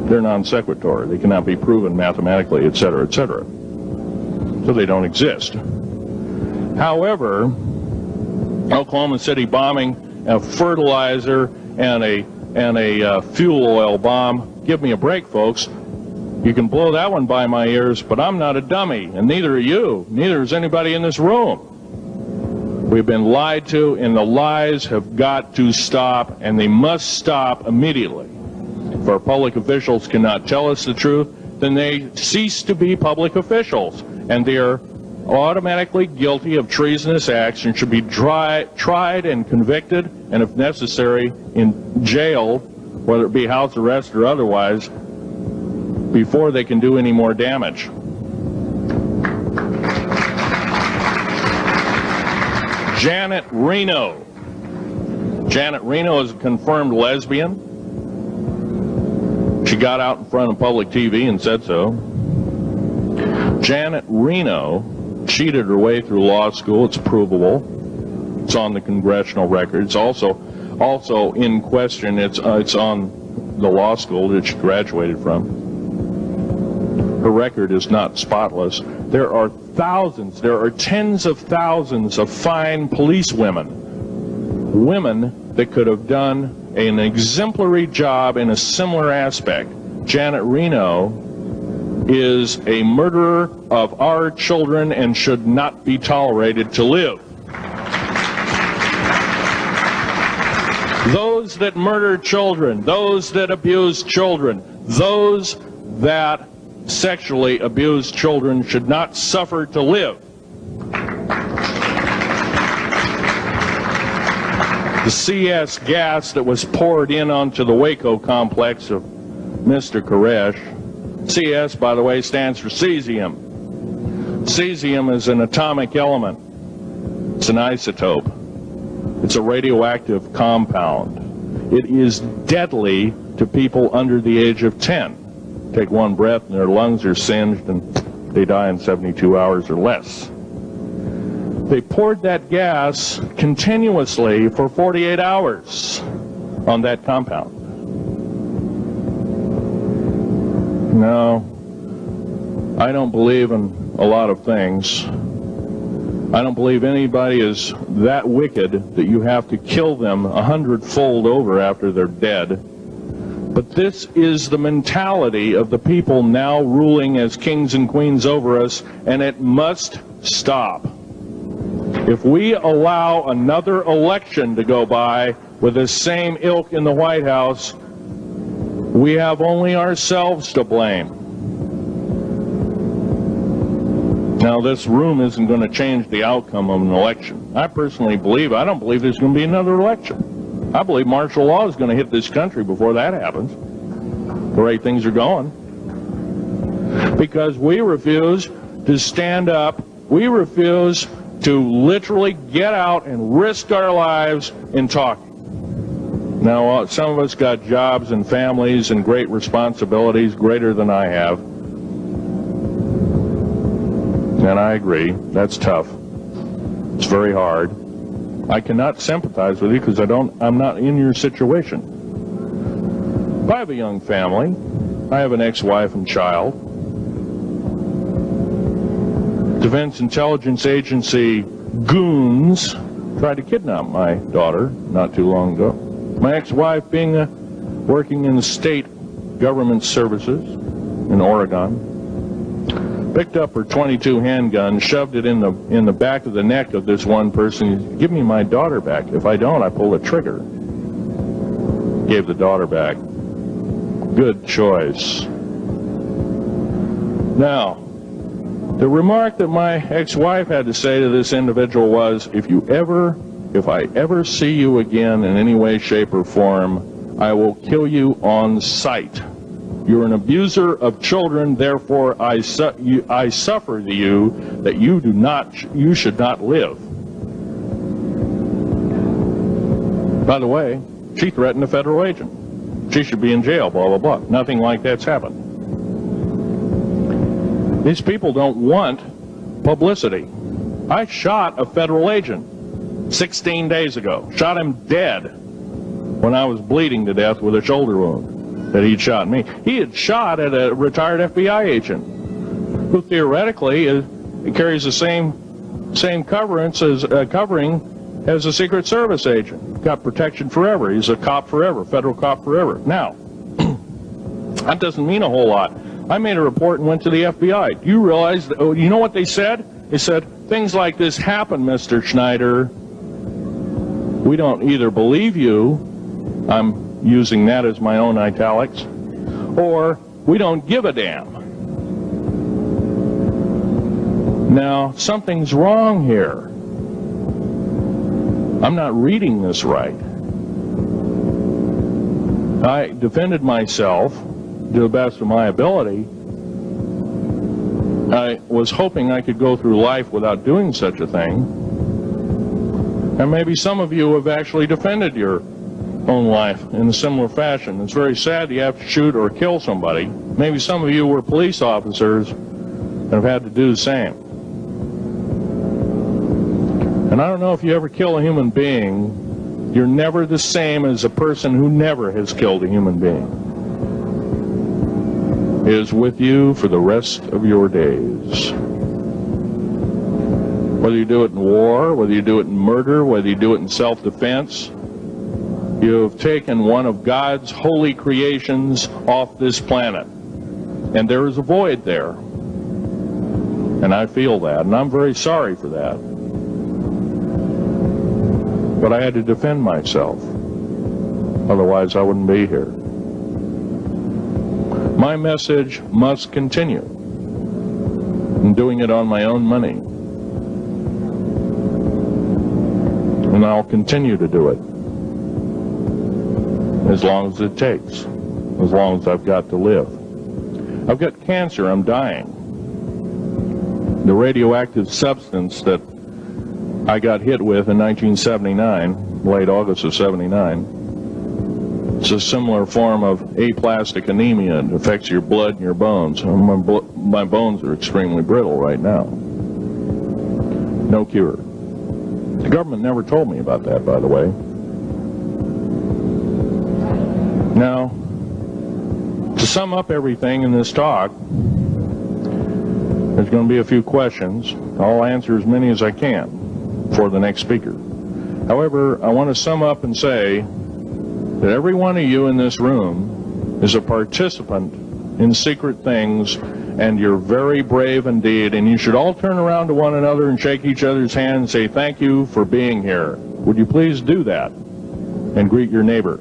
They're non sequitur. They cannot be proven mathematically, etc., etc. So they don't exist. However, Oklahoma City bombing, a fertilizer, and a fuel oil bomb, give me a break, folks. You can blow that one by my ears, but I'm not a dummy, and neither are you. Neither is anybody in this room. We've been lied to, and the lies have got to stop, and they must stop immediately. If our public officials cannot tell us the truth, then they cease to be public officials, and they are automatically guilty of treasonous acts and should be tried and convicted, and if necessary, in jail, whether it be house arrest or otherwise, before they can do any more damage. Janet Reno. Janet Reno is a confirmed lesbian. She got out in front of public TV and said so. Janet Reno cheated her way through law school. It's provable. It's on the congressional record. It's also in question. It's on the law school that she graduated from. Her record is not spotless. There are thousands, there are tens of thousands of fine police women that could have done an exemplary job in a similar aspect. Janet Reno is a murderer of our children and should not be tolerated to live. Those that murder children, those that abuse children, those that sexually abused children should not suffer to live. The CS gas that was poured in onto the Waco complex of Mr. Koresh, CS, by the way, stands for cesium. Cesium is an atomic element. It's an isotope. It's a radioactive compound. It is deadly to people under the age of 10. Take one breath and their lungs are singed and they die in 72 hours or less. They poured that gas continuously for 48 hours on that compound. No, I don't believe in a lot of things. I don't believe anybody is that wicked that you have to kill them 100-fold over after they're dead. But this is the mentality of the people now ruling as kings and queens over us, and it must stop. If we allow another election to go by with the same ilk in the White House, we have only ourselves to blame. Now, this room isn't going to change the outcome of an election. I personally believe, I don't believe there's going to be another election. I believe martial law is going to hit this country before that happens. The way things are going. because we refuse to stand up. We refuse to literally get out and risk our lives in talking. Now, some of us got jobs and families and great responsibilities, greater than I have. And I agree, that's tough. It's very hard. I cannot sympathize with you because I'm not in your situation. I have a young family. I have an ex-wife and child. Defense Intelligence Agency goons tried to kidnap my daughter not too long ago. My ex-wife, working in the state government services in Oregon, picked up her .22 handgun, shoved it in the back of the neck of this one person. Give me my daughter back. If I don't, I pull the trigger. Gave the daughter back. Good choice. Now, the remark that my ex-wife had to say to this individual was, if I ever see you again in any way, shape, or form, I will kill you on sight. You're an abuser of children, therefore I suffer to you that you should not live. By the way, she threatened a federal agent. She should be in jail, blah, blah, blah. Nothing like that's happened. These people don't want publicity. I shot a federal agent 16 days ago. Shot him dead when I was bleeding to death with a shoulder wound that he'd shot me. He had shot at a retired FBI agent who theoretically carries the same covering as a Secret Service agent. Got protection forever. He's a cop forever, federal cop forever. Now, that doesn't mean a whole lot. I made a report and went to the FBI. Do you realize, you know what they said? They said, things like this happen, Mr. Schneider. We don't either believe you, I'm using that as my own italics, or we don't give a damn. Now, something's wrong here. I'm not reading this right. I defended myself to the best of my ability. I was hoping I could go through life without doing such a thing. And maybe some of you have actually defended your own life in a similar fashion. It's very sad you have to shoot or kill somebody. Maybe some of you were police officers and have had to do the same. And I don't know if you ever kill a human being, you're never the same as a person who never has killed a human being. It is with you for the rest of your days. Whether you do it in war, whether you do it in murder, whether you do it in self-defense, you have taken one of God's holy creations off this planet. And there is a void there. And I feel that, and I'm very sorry for that. But I had to defend myself. Otherwise, I wouldn't be here. My message must continue. I'm doing it on my own money. And I'll continue to do it. As long as it takes. As long as I've got to live. I've got cancer, I'm dying. The radioactive substance that I got hit with in 1979, late August of 79, it's a similar form of aplastic anemia. It affects your blood and your bones. My bones are extremely brittle right now. No cure. The government never told me about that, by the way. Now, to sum up everything in this talk, there's going to be a few questions. I'll answer as many as I can for the next speaker. However, I want to sum up and say that every one of you in this room is a participant in secret things, and you're very brave indeed, and you should all turn around to one another and shake each other's hand and say thank you for being here. Would you please do that and greet your neighbor?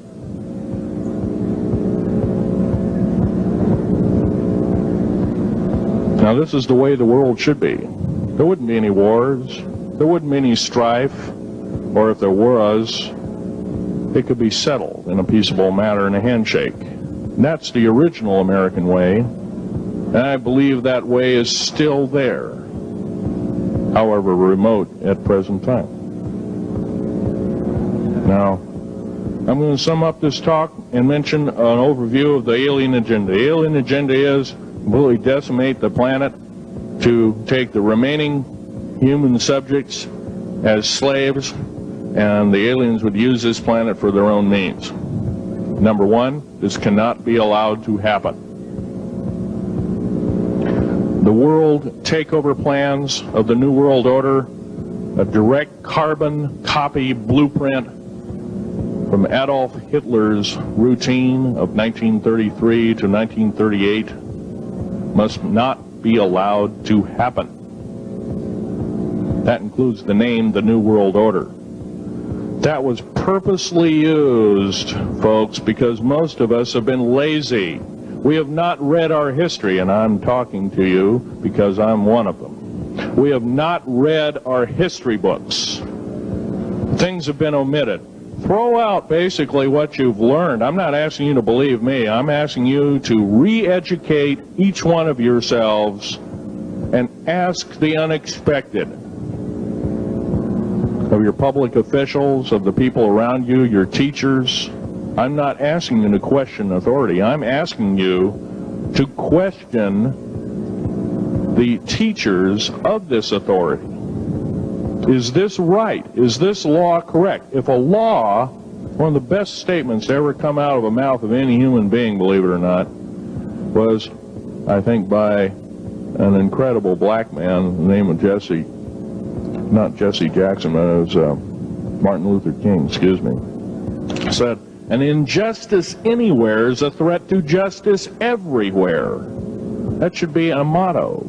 Now, this is the way the world should be. There wouldn't be any wars. There wouldn't be any strife. Or if there was, it could be settled in a peaceable manner in a handshake. And that's the original American way. And I believe that way is still there, however remote at present time. Now, I'm going to sum up this talk and mention an overview of the alien agenda. The alien agenda is completely decimate the planet, to take the remaining human subjects as slaves, and the aliens would use this planet for their own means. Number one, this cannot be allowed to happen. The world takeover plans of the New World Order, a direct carbon copy blueprint from Adolf Hitler's routine of 1933 to 1938, must not be allowed to happen. That includes the name, the New World Order. That was purposely used, folks, because most of us have been lazy. We have not read our history, and I'm talking to you because I'm one of them. We have not read our history books. Things have been omitted. Throw out basically what you've learned. I'm not asking you to believe me. I'm asking you to re-educate each one of yourselves and ask the unexpected of your public officials, of the people around you, your teachers. I'm not asking you to question authority. I'm asking you to question the teachers of this authority. Is this right? Is this law correct? If a law, one of the best statements to ever come out of the mouth of any human being, believe it or not, was, I think, by an incredible black man, the name of not Jesse Jackson, but it was Martin Luther King, excuse me, said, an injustice anywhere is a threat to justice everywhere. That should be a motto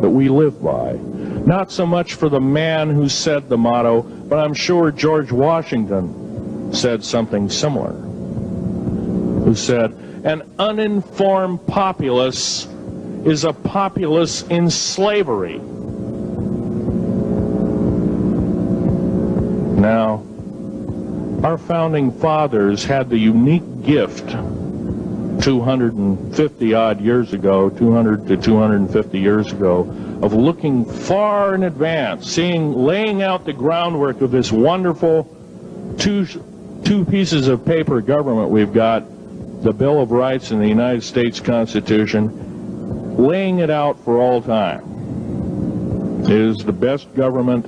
that we live by. Not so much for the man who said the motto, but I'm sure George Washington said something similar, who said, an uninformed populace is a populace in slavery. Now, our founding fathers had the unique gift 250 odd years ago, 200 to 250 years ago, of looking far in advance, laying out the groundwork of this wonderful two pieces of paper government we've got, the Bill of Rights and the United States Constitution, laying it out for all time. It is the best government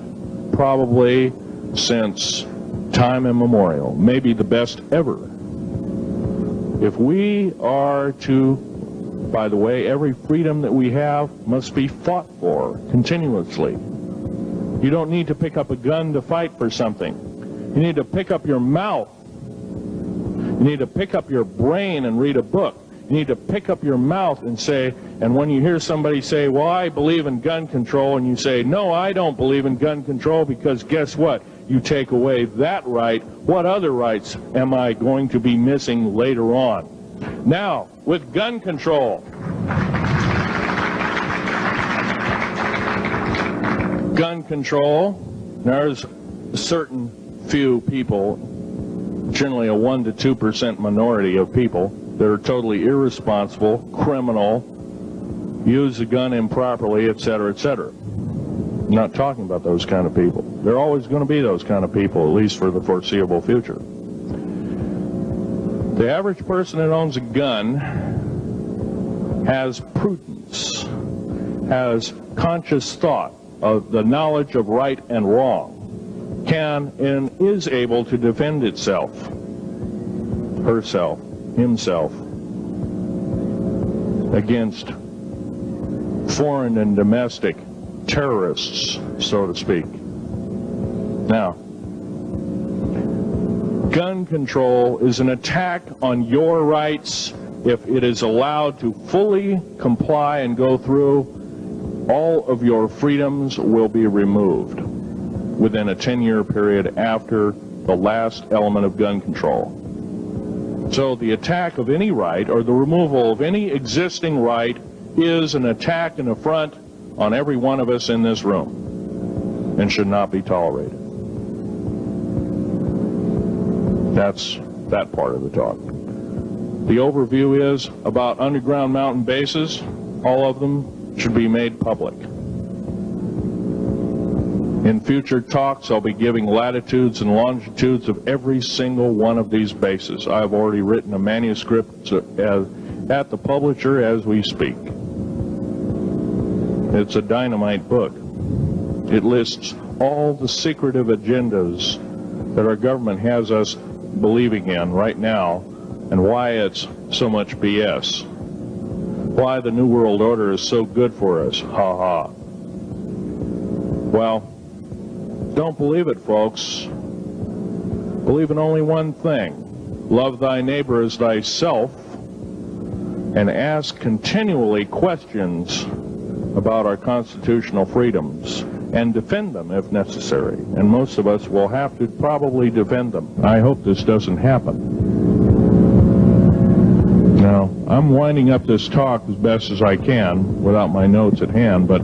probably since time immemorial, maybe the best ever. If we are to, by the way, every freedom that we have must be fought for continuously. You don't need to pick up a gun to fight for something. You need to pick up your mouth. You need to pick up your brain and read a book. You need to pick up your mouth and say, and when you hear somebody say, well, I believe in gun control, and you say, no, I don't believe in gun control, because guess what? You take away that right. What other rights am I going to be missing later on? Now, with gun control, there's a certain few people, generally a 1 to 2% minority of people, that are totally irresponsible, criminal, use the gun improperly, etc., etc. I'm not talking about those kind of people. There are always going to be those kind of people, at least for the foreseeable future. The average person that owns a gun has prudence, has conscious thought of the knowledge of right and wrong, can and is able to defend itself, herself, himself, against foreign and domestic terrorists, so to speak. Now, gun control is an attack on your rights. If it is allowed to fully comply and go through, all of your freedoms will be removed within a 10-year period after the last element of gun control. So the attack of any right, or the removal of any existing right, is an attack and affront on every one of us in this room, and should not be tolerated. That's that part of the talk. The overview is about underground mountain bases. All of them should be made public. In future talks, I'll be giving latitudes and longitudes of every single one of these bases. I've already written a manuscript at the publisher as we speak. It's a dynamite book. It lists all the secretive agendas that our government has us believing in right now, and why it's so much BS. Why the New World Order is so good for us. Ha ha. Well, don't believe it, folks. Believe in only one thing. Love thy neighbor as thyself, and ask continually questions about our constitutional freedoms, and defend them if necessary. And most of us will have to probably defend them. I hope this doesn't happen. Now, I'm winding up this talk as best as I can without my notes at hand, but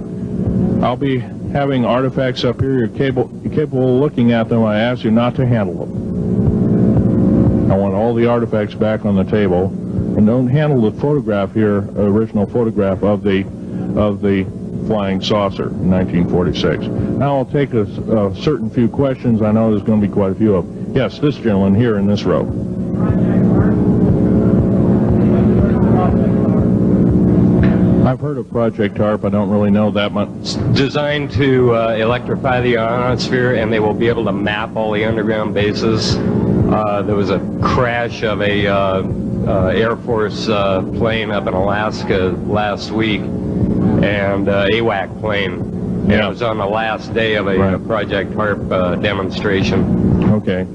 I'll be having artifacts up here. You're capable of looking at them. I ask you not to handle them. I want all the artifacts back on the table, and don't handle the photograph here, original photograph of the flying saucer in 1946. Now I'll take a certain few questions. I know there's going to be quite a few of them. Yes, this gentleman here in this row. I've heard of Project HARP. I don't really know that much. It's designed to electrify the ionosphere, and they will be able to map all the underground bases. There was a crash of a Air Force plane up in Alaska last week, and AWAC plane. Yeah. It was on the last day of a Project HARP demonstration. Okay.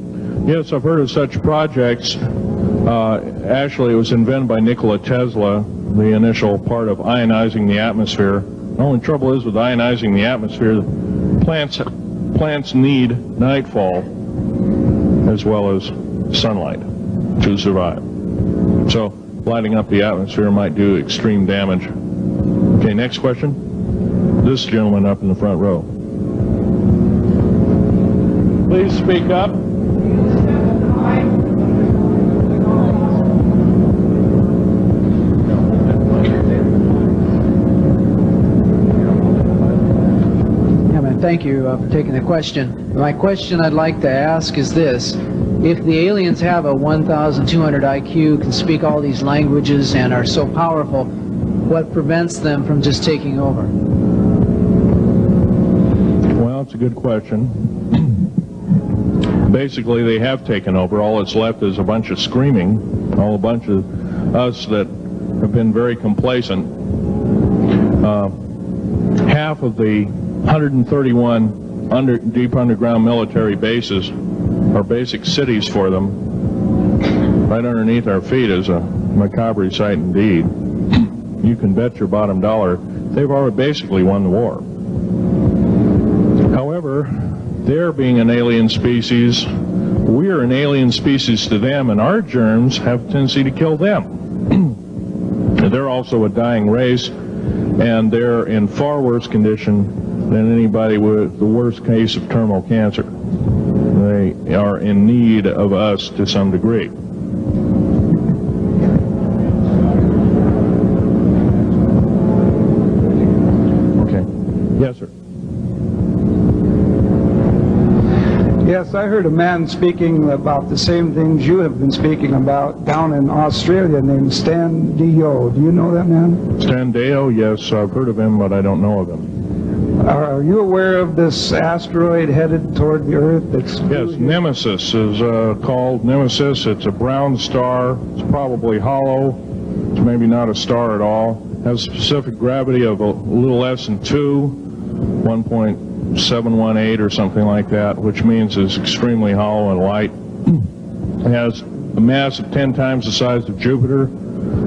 Yes, I've heard of such projects. Actually, it was invented by Nikola Tesla, the initial part of ionizing the atmosphere. The only trouble is with ionizing the atmosphere, plants need nightfall as well as sunlight to survive. So lighting up the atmosphere might do extreme damage. Okay, next question. This gentleman up in the front row. Please speak up. Thank you for taking the question. My question I'd like to ask is this. If the aliens have a 1,200 IQ, can speak all these languages, and are so powerful, what prevents them from just taking over? Well, it's a good question. Basically, they have taken over. All that's left is a bunch of screaming, a bunch of us that have been very complacent. Half of the 131 deep underground military bases are basic cities for them. Right underneath our feet is a macabre sight indeed. You can bet your bottom dollar they've already basically won the war. However, they're being an alien species, we're an alien species to them, and our germs have a tendency to kill them. They're also a dying race, and they're in far worse condition than anybody with the worst case of terminal cancer. They are in need of us to some degree. Okay. Yes, sir. Yes, I heard a man speaking about the same things you have been speaking about down in Australia named Stan Deyo. Do you know that man? Stan Deyo, yes, I've heard of him, but I don't know of him. Are you aware of this asteroid headed toward the Earth? Yes, Nemesis is called Nemesis. It's a brown star. It's probably hollow. It's maybe not a star at all. It has a specific gravity of a little less than 1.718 or something like that, which means it's extremely hollow and light. It has a mass of 10 times the size of Jupiter.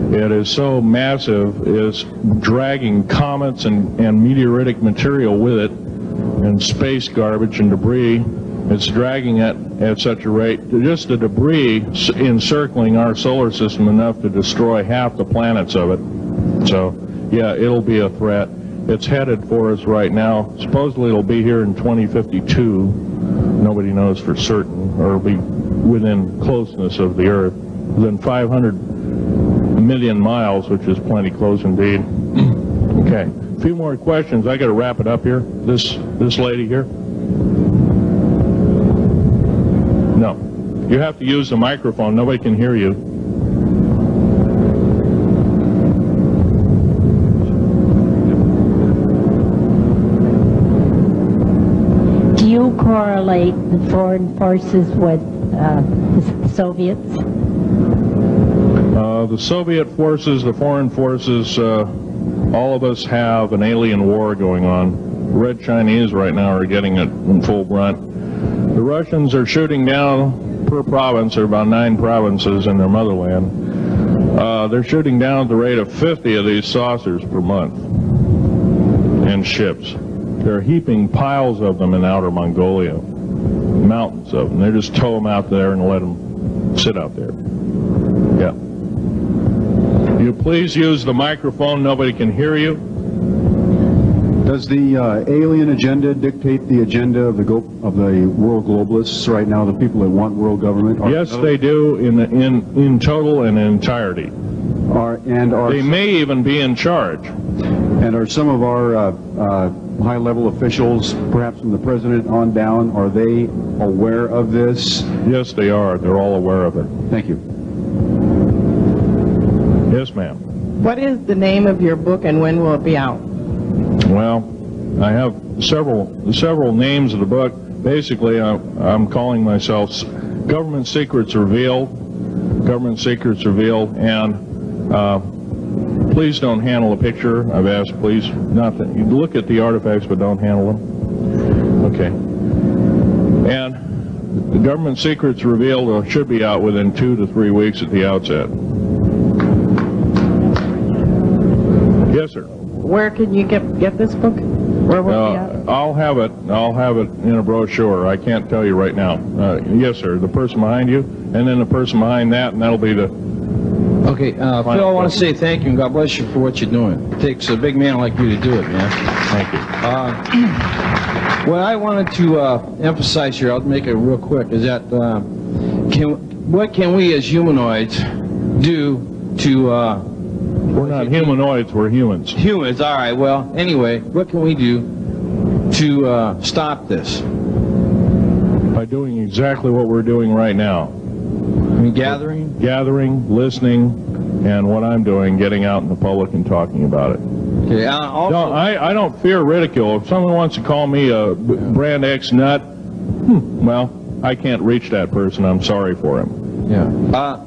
It is so massive, it's dragging comets and meteoritic material with it, and space garbage and debris. It's dragging it at such a rate, just the debris encircling our solar system enough to destroy half the planets of it. So, yeah, it'll be a threat. It's headed for us right now. Supposedly it'll be here in 2052. Nobody knows for certain, or it'll be within closeness of the Earth, within 500 million miles, which is plenty close indeed. Okay, a few more questions. I got to wrap it up here. This lady here. No, you have to use the microphone. Nobody can hear you. Do you correlate the foreign forces with the Soviets? The Soviet forces, the foreign forces, all of us have an alien war going on. The Red Chinese right now are getting it in full brunt. The Russians are shooting down per province. There are about 9 provinces in their motherland. They're shooting down at the rate of 50 of these saucers per month and ships. They're heaping piles of them in outer Mongolia, mountains of them. They just tow them out there and let them sit out there. Yeah. You please use the microphone. Nobody can hear you. Does the alien agenda dictate the agenda of the world globalists right now? The people that want world government? Yes, they do in total and in entirety. They may even be in charge. And are some of our high-level officials, perhaps from the president on down, are they aware of this? Yes, they are. They're all aware of it. Thank you. Yes, ma'am. What is the name of your book and when will it be out? Well, I have several names of the book. Basically, I'm calling myself Government Secrets Revealed, Government Secrets Revealed, and please don't handle a picture. I've asked, please, not that you look at the artifacts, but don't handle them. Okay. And the Government Secrets Revealed should be out within 2 to 3 weeks at the outset. Yes, sir. Where can you get this book? Where will it be out? I'll have it in a brochure. I can't tell you right now. Yes, sir. The person behind you, and then the person behind that, and that'll be the... Okay, Phil, I want to say thank you and God bless you for what you're doing. It takes a big man like you to do it, man. Thank you. What I wanted to emphasize here, I'll make it real quick, is that what can we as humanoids do to... We're not humanoids, we're humans. Humans, all right. Well, anyway, what can we do to stop this? By doing exactly what we're doing right now. I mean, Gathering, listening, and what I'm doing, getting out in the public and talking about it. Okay, also, I don't fear ridicule. If someone wants to call me a brand X nut, well, I can't reach that person. I'm sorry for him. Yeah.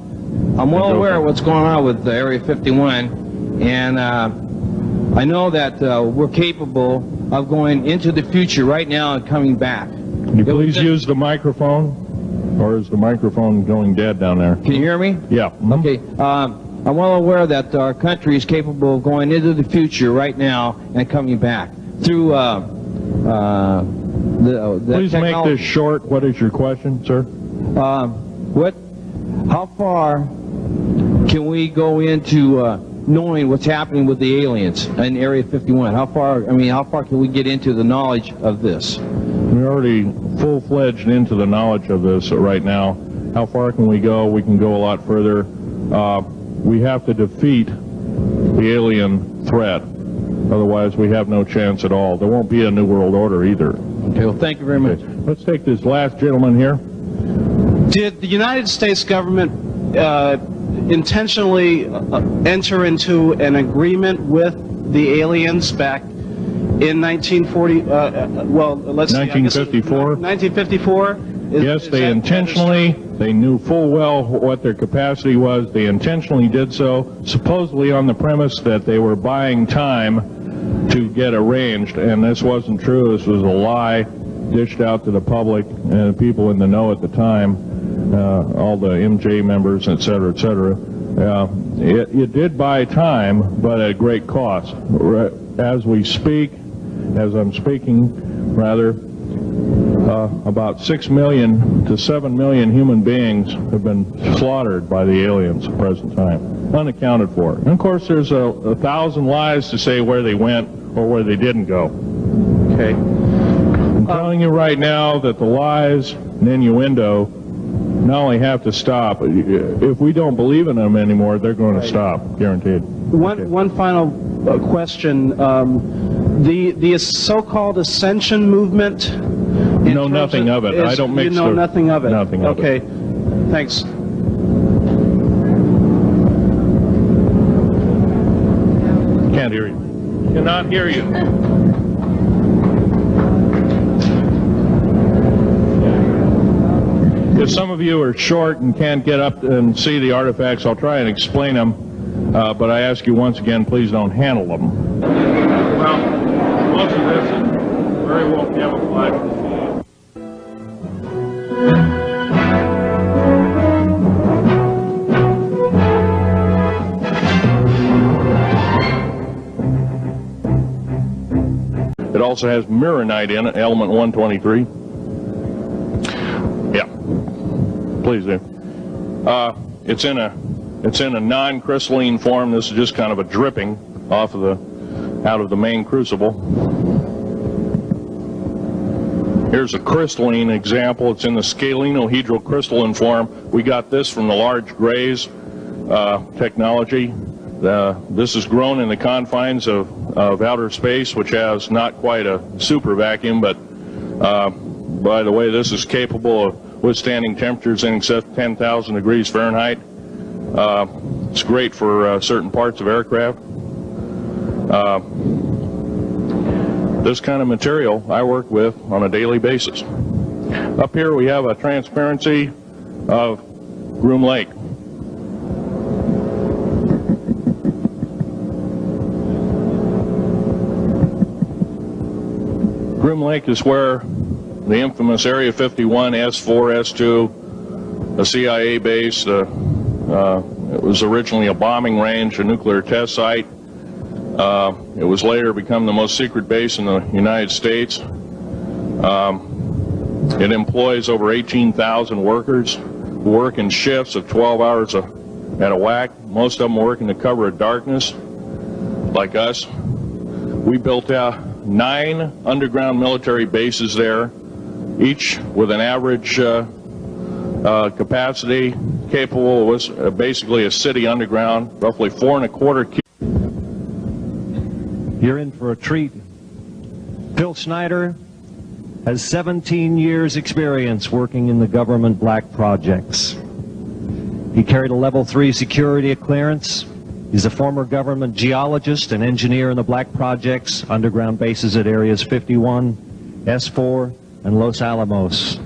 I'm well aware of what's going on with Area 51, and I know that we're capable of going into the future right now and coming back. Can you please use the microphone, or is the microphone going dead down there? Can you hear me? Yeah. Okay. I'm well aware that our country is capable of going into the future right now and coming back through the Please technology. make this short. What is your question, sir? How far can we go into knowing what's happening with the aliens in Area 51? How far can we get into the knowledge of this? We're already full-fledged into the knowledge of this right now. How far can we go? We can go a lot further. We have to defeat the alien threat. Otherwise, we have no chance at all. There won't be a New World Order either. Okay, well, thank you very much. Let's take this last gentleman here. Did the United States government intentionally enter into an agreement with the aliens back in 1940? Well, let's 1954. 1954. Yes, they intentionally. They knew full well what their capacity was. They intentionally did so, supposedly on the premise that they were buying time to get arranged, and this wasn't true. This was a lie dished out to the public and people in the know at the time. All the MJ members, et cetera, et cetera. It did buy time, but at great cost. As we speak, as I'm speaking, rather, about 6 million to 7 million human beings have been slaughtered by the aliens at the present time, unaccounted for. And of course, there's 1,000 lies to say where they went or where they didn't go. Okay. I'm telling you right now that the lies and innuendo, not only have to stop, if we don't believe in them anymore, they're going to stop, guaranteed. One final question. The so-called ascension movement. Know nothing of it. I don't mix. You know nothing of it. Nothing of it. Okay. Thanks. Can't hear you. Cannot hear you. If some of you are short and can't get up and see the artifacts, I'll try and explain them. But I ask you once again, please don't handle them. Well, most of this is very well camouflaged. It also has mironite in it, element 123. Yeah, please do. It's in a non-crystalline form. This is just kind of a dripping out of the main crucible. Here's a crystalline example. It's in the scalenohedral crystalline form. We got this from the large grays technology. This is grown in the confines of outer space, which has not quite a super vacuum, but by the way, this is capable of withstanding temperatures in excess of 10,000 degrees Fahrenheit. It's great for certain parts of aircraft. This kind of material I work with on a daily basis. Up here we have a transparency of Groom Lake. Groom Lake is where the infamous Area 51, S4, S2, a CIA base, it was originally a bombing range, a nuclear test site. It was later become the most secret base in the United States. It employs over 18,000 workers who work in shifts of 12 hours at a whack. Most of them work in the cover of darkness, like us. We built out 9 underground military bases there, each with an average capacity capable of basically a city underground, roughly 4.25 You're in for a treat. Phil Schneider has 17 years experience working in the government black projects. He carried a level 3 security clearance. He's a former government geologist and engineer in the black projects, underground bases at areas 51, S4, and Los Alamos.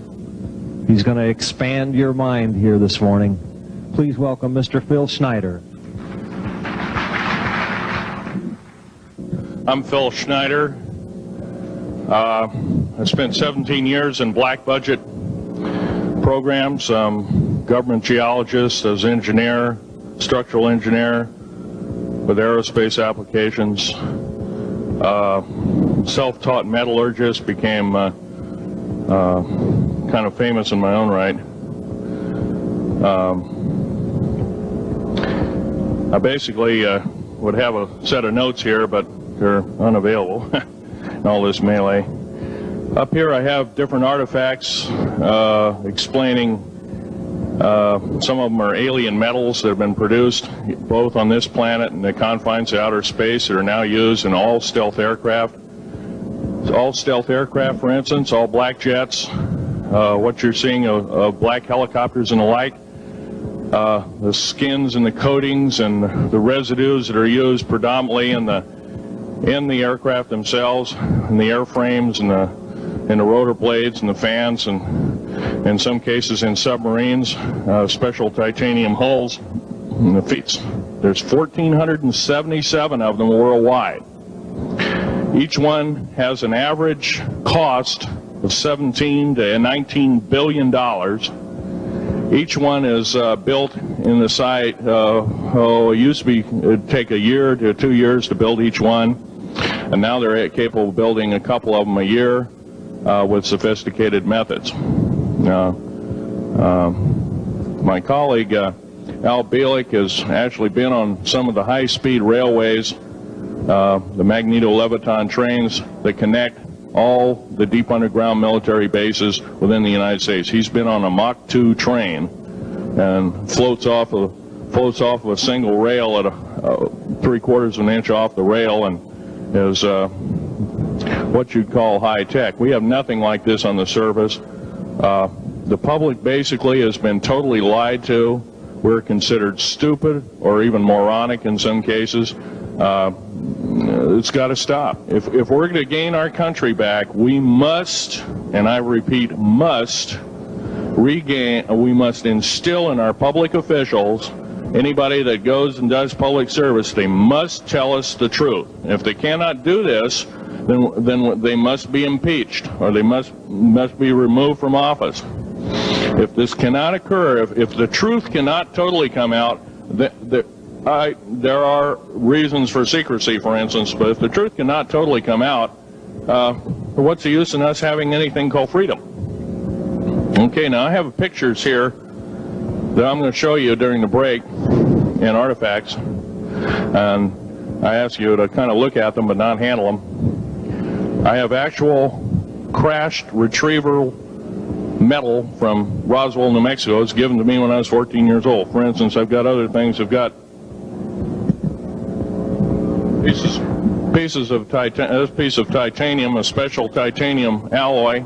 He's going to expand your mind here this morning. Please welcome Mr. Phil Schneider. I'm Phil Schneider. I spent 17 years in black budget programs, government geologist, as engineer, structural engineer with aerospace applications, self-taught metallurgist, became kind of famous in my own right. I basically would have a set of notes here, but they're unavailable in all this melee. Up here I have different artifacts explaining some of them are alien metals that have been produced both on this planet and the confines of outer space that are now used in all stealth aircraft. All stealth aircraft, for instance, all black jets, what you're seeing of black helicopters and the like, the skins and the coatings and the residues that are used predominantly in the aircraft themselves, in the airframes and the rotor blades and the fans, and in some cases in submarines, special titanium hulls and the feet. There's 1,477 of them worldwide. Each one has an average cost of $17 to $19 billion. Each one is built in the site. It used to be it'd take a year to 2 years to build each one, and now they're capable of building a couple of them a year with sophisticated methods. My colleague Al Bielik has actually been on some of the high-speed railways, the magneto-leviton trains that connect all the deep underground military bases within the United States. He's been on a Mach 2 train and floats off of a single rail at a 3/4 of an inch off the rail, and is what you'd call high tech. We have nothing like this on the surface. The public basically has been totally lied to. We're considered stupid or even moronic in some cases. It's got to stop. If we're going to gain our country back, we must, and I repeat, must we must instill in our public officials, anybody that goes and does public service, they must tell us the truth. If they cannot do this, then they must be impeached, or they must be removed from office. If this cannot occur, if the truth cannot totally come out, there are reasons for secrecy, for instance, but if the truth cannot totally come out, what's the use in us having anything called freedom? Okay, now I have pictures here that I'm going to show you during the break and artifacts, and I ask you to kind of look at them but not handle them. I have actual crashed retrieval metal from Roswell, New Mexico. It's given to me when I was 14 years old. For instance, I've got other things. I've got pieces of this piece of titanium, a special titanium alloy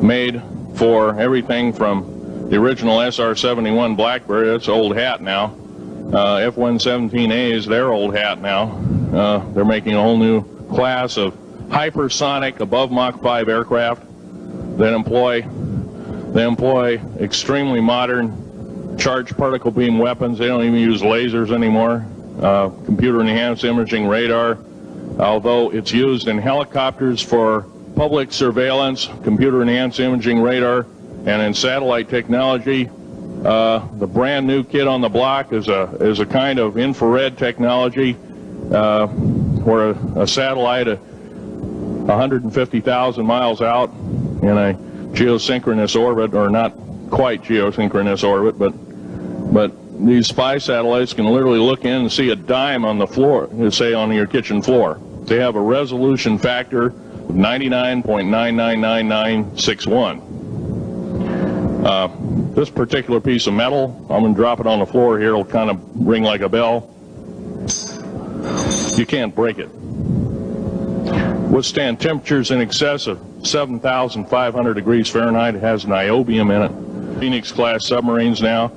made for everything from the original SR-71 Blackbird. That's old hat now. F-117As, they're old hat now. They're making a whole new class of hypersonic above Mach 5 aircraft that employ extremely modern charged particle beam weapons. They don't even use lasers anymore. Computer enhanced imaging radar, although it's used in helicopters for public surveillance, computer enhanced imaging radar, and in satellite technology. The brand new kid on the block is a kind of infrared technology where a satellite 150,000 miles out in a geosynchronous orbit, or not quite geosynchronous orbit, but these spy satellites can literally look in and see a dime on the floor, say on your kitchen floor. They have a resolution factor of 99.999961. This particular piece of metal, I'm going to drop it on the floor here, it'll kind of ring like a bell. You can't break it. Withstand temperatures in excess of 7,500 degrees Fahrenheit. It has niobium in it. Phoenix class submarines now.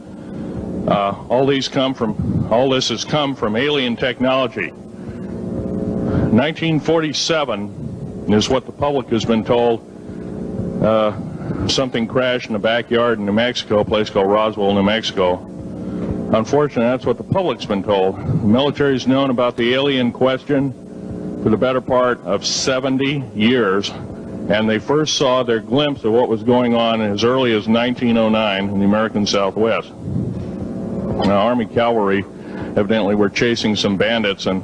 All this has come from alien technology. 1947 is what the public has been told. Something crashed in the backyard in New Mexico, a place called Roswell, New Mexico. Unfortunately, that's what the public's been told. The military's known about the alien question for the better part of 70 years, and they first saw their glimpse of what was going on as early as 1909 in the American Southwest. Now, Army cavalry evidently were chasing some bandits, and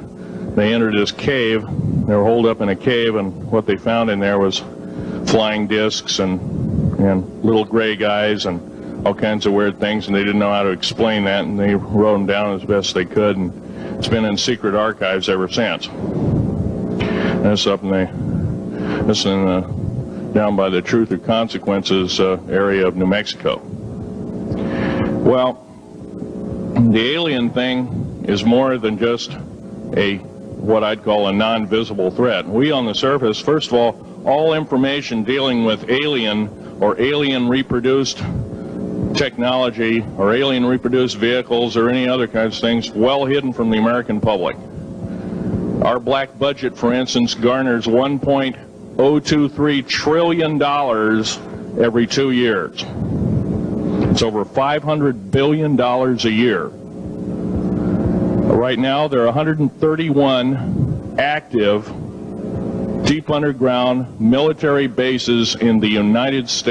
they entered this cave. They were holed up in a cave, and what they found in there was flying discs and little gray guys and all kinds of weird things, and they didn't know how to explain that, and they wrote them down as best they could, and it's been in secret archives ever since. That's up down by the Truth or Consequences area of New Mexico. Well, the alien thing is more than just what I'd call a non-visible threat. We on the surface, first of all information dealing with alien or alien reproduced technology or alien reproduced vehicles or any other kinds of things, well hidden from the American public. Our black budget, for instance, garners $1.023 trillion every 2 years. It's over $500 billion a year. Right now, there are 131 active deep underground military bases in the United States.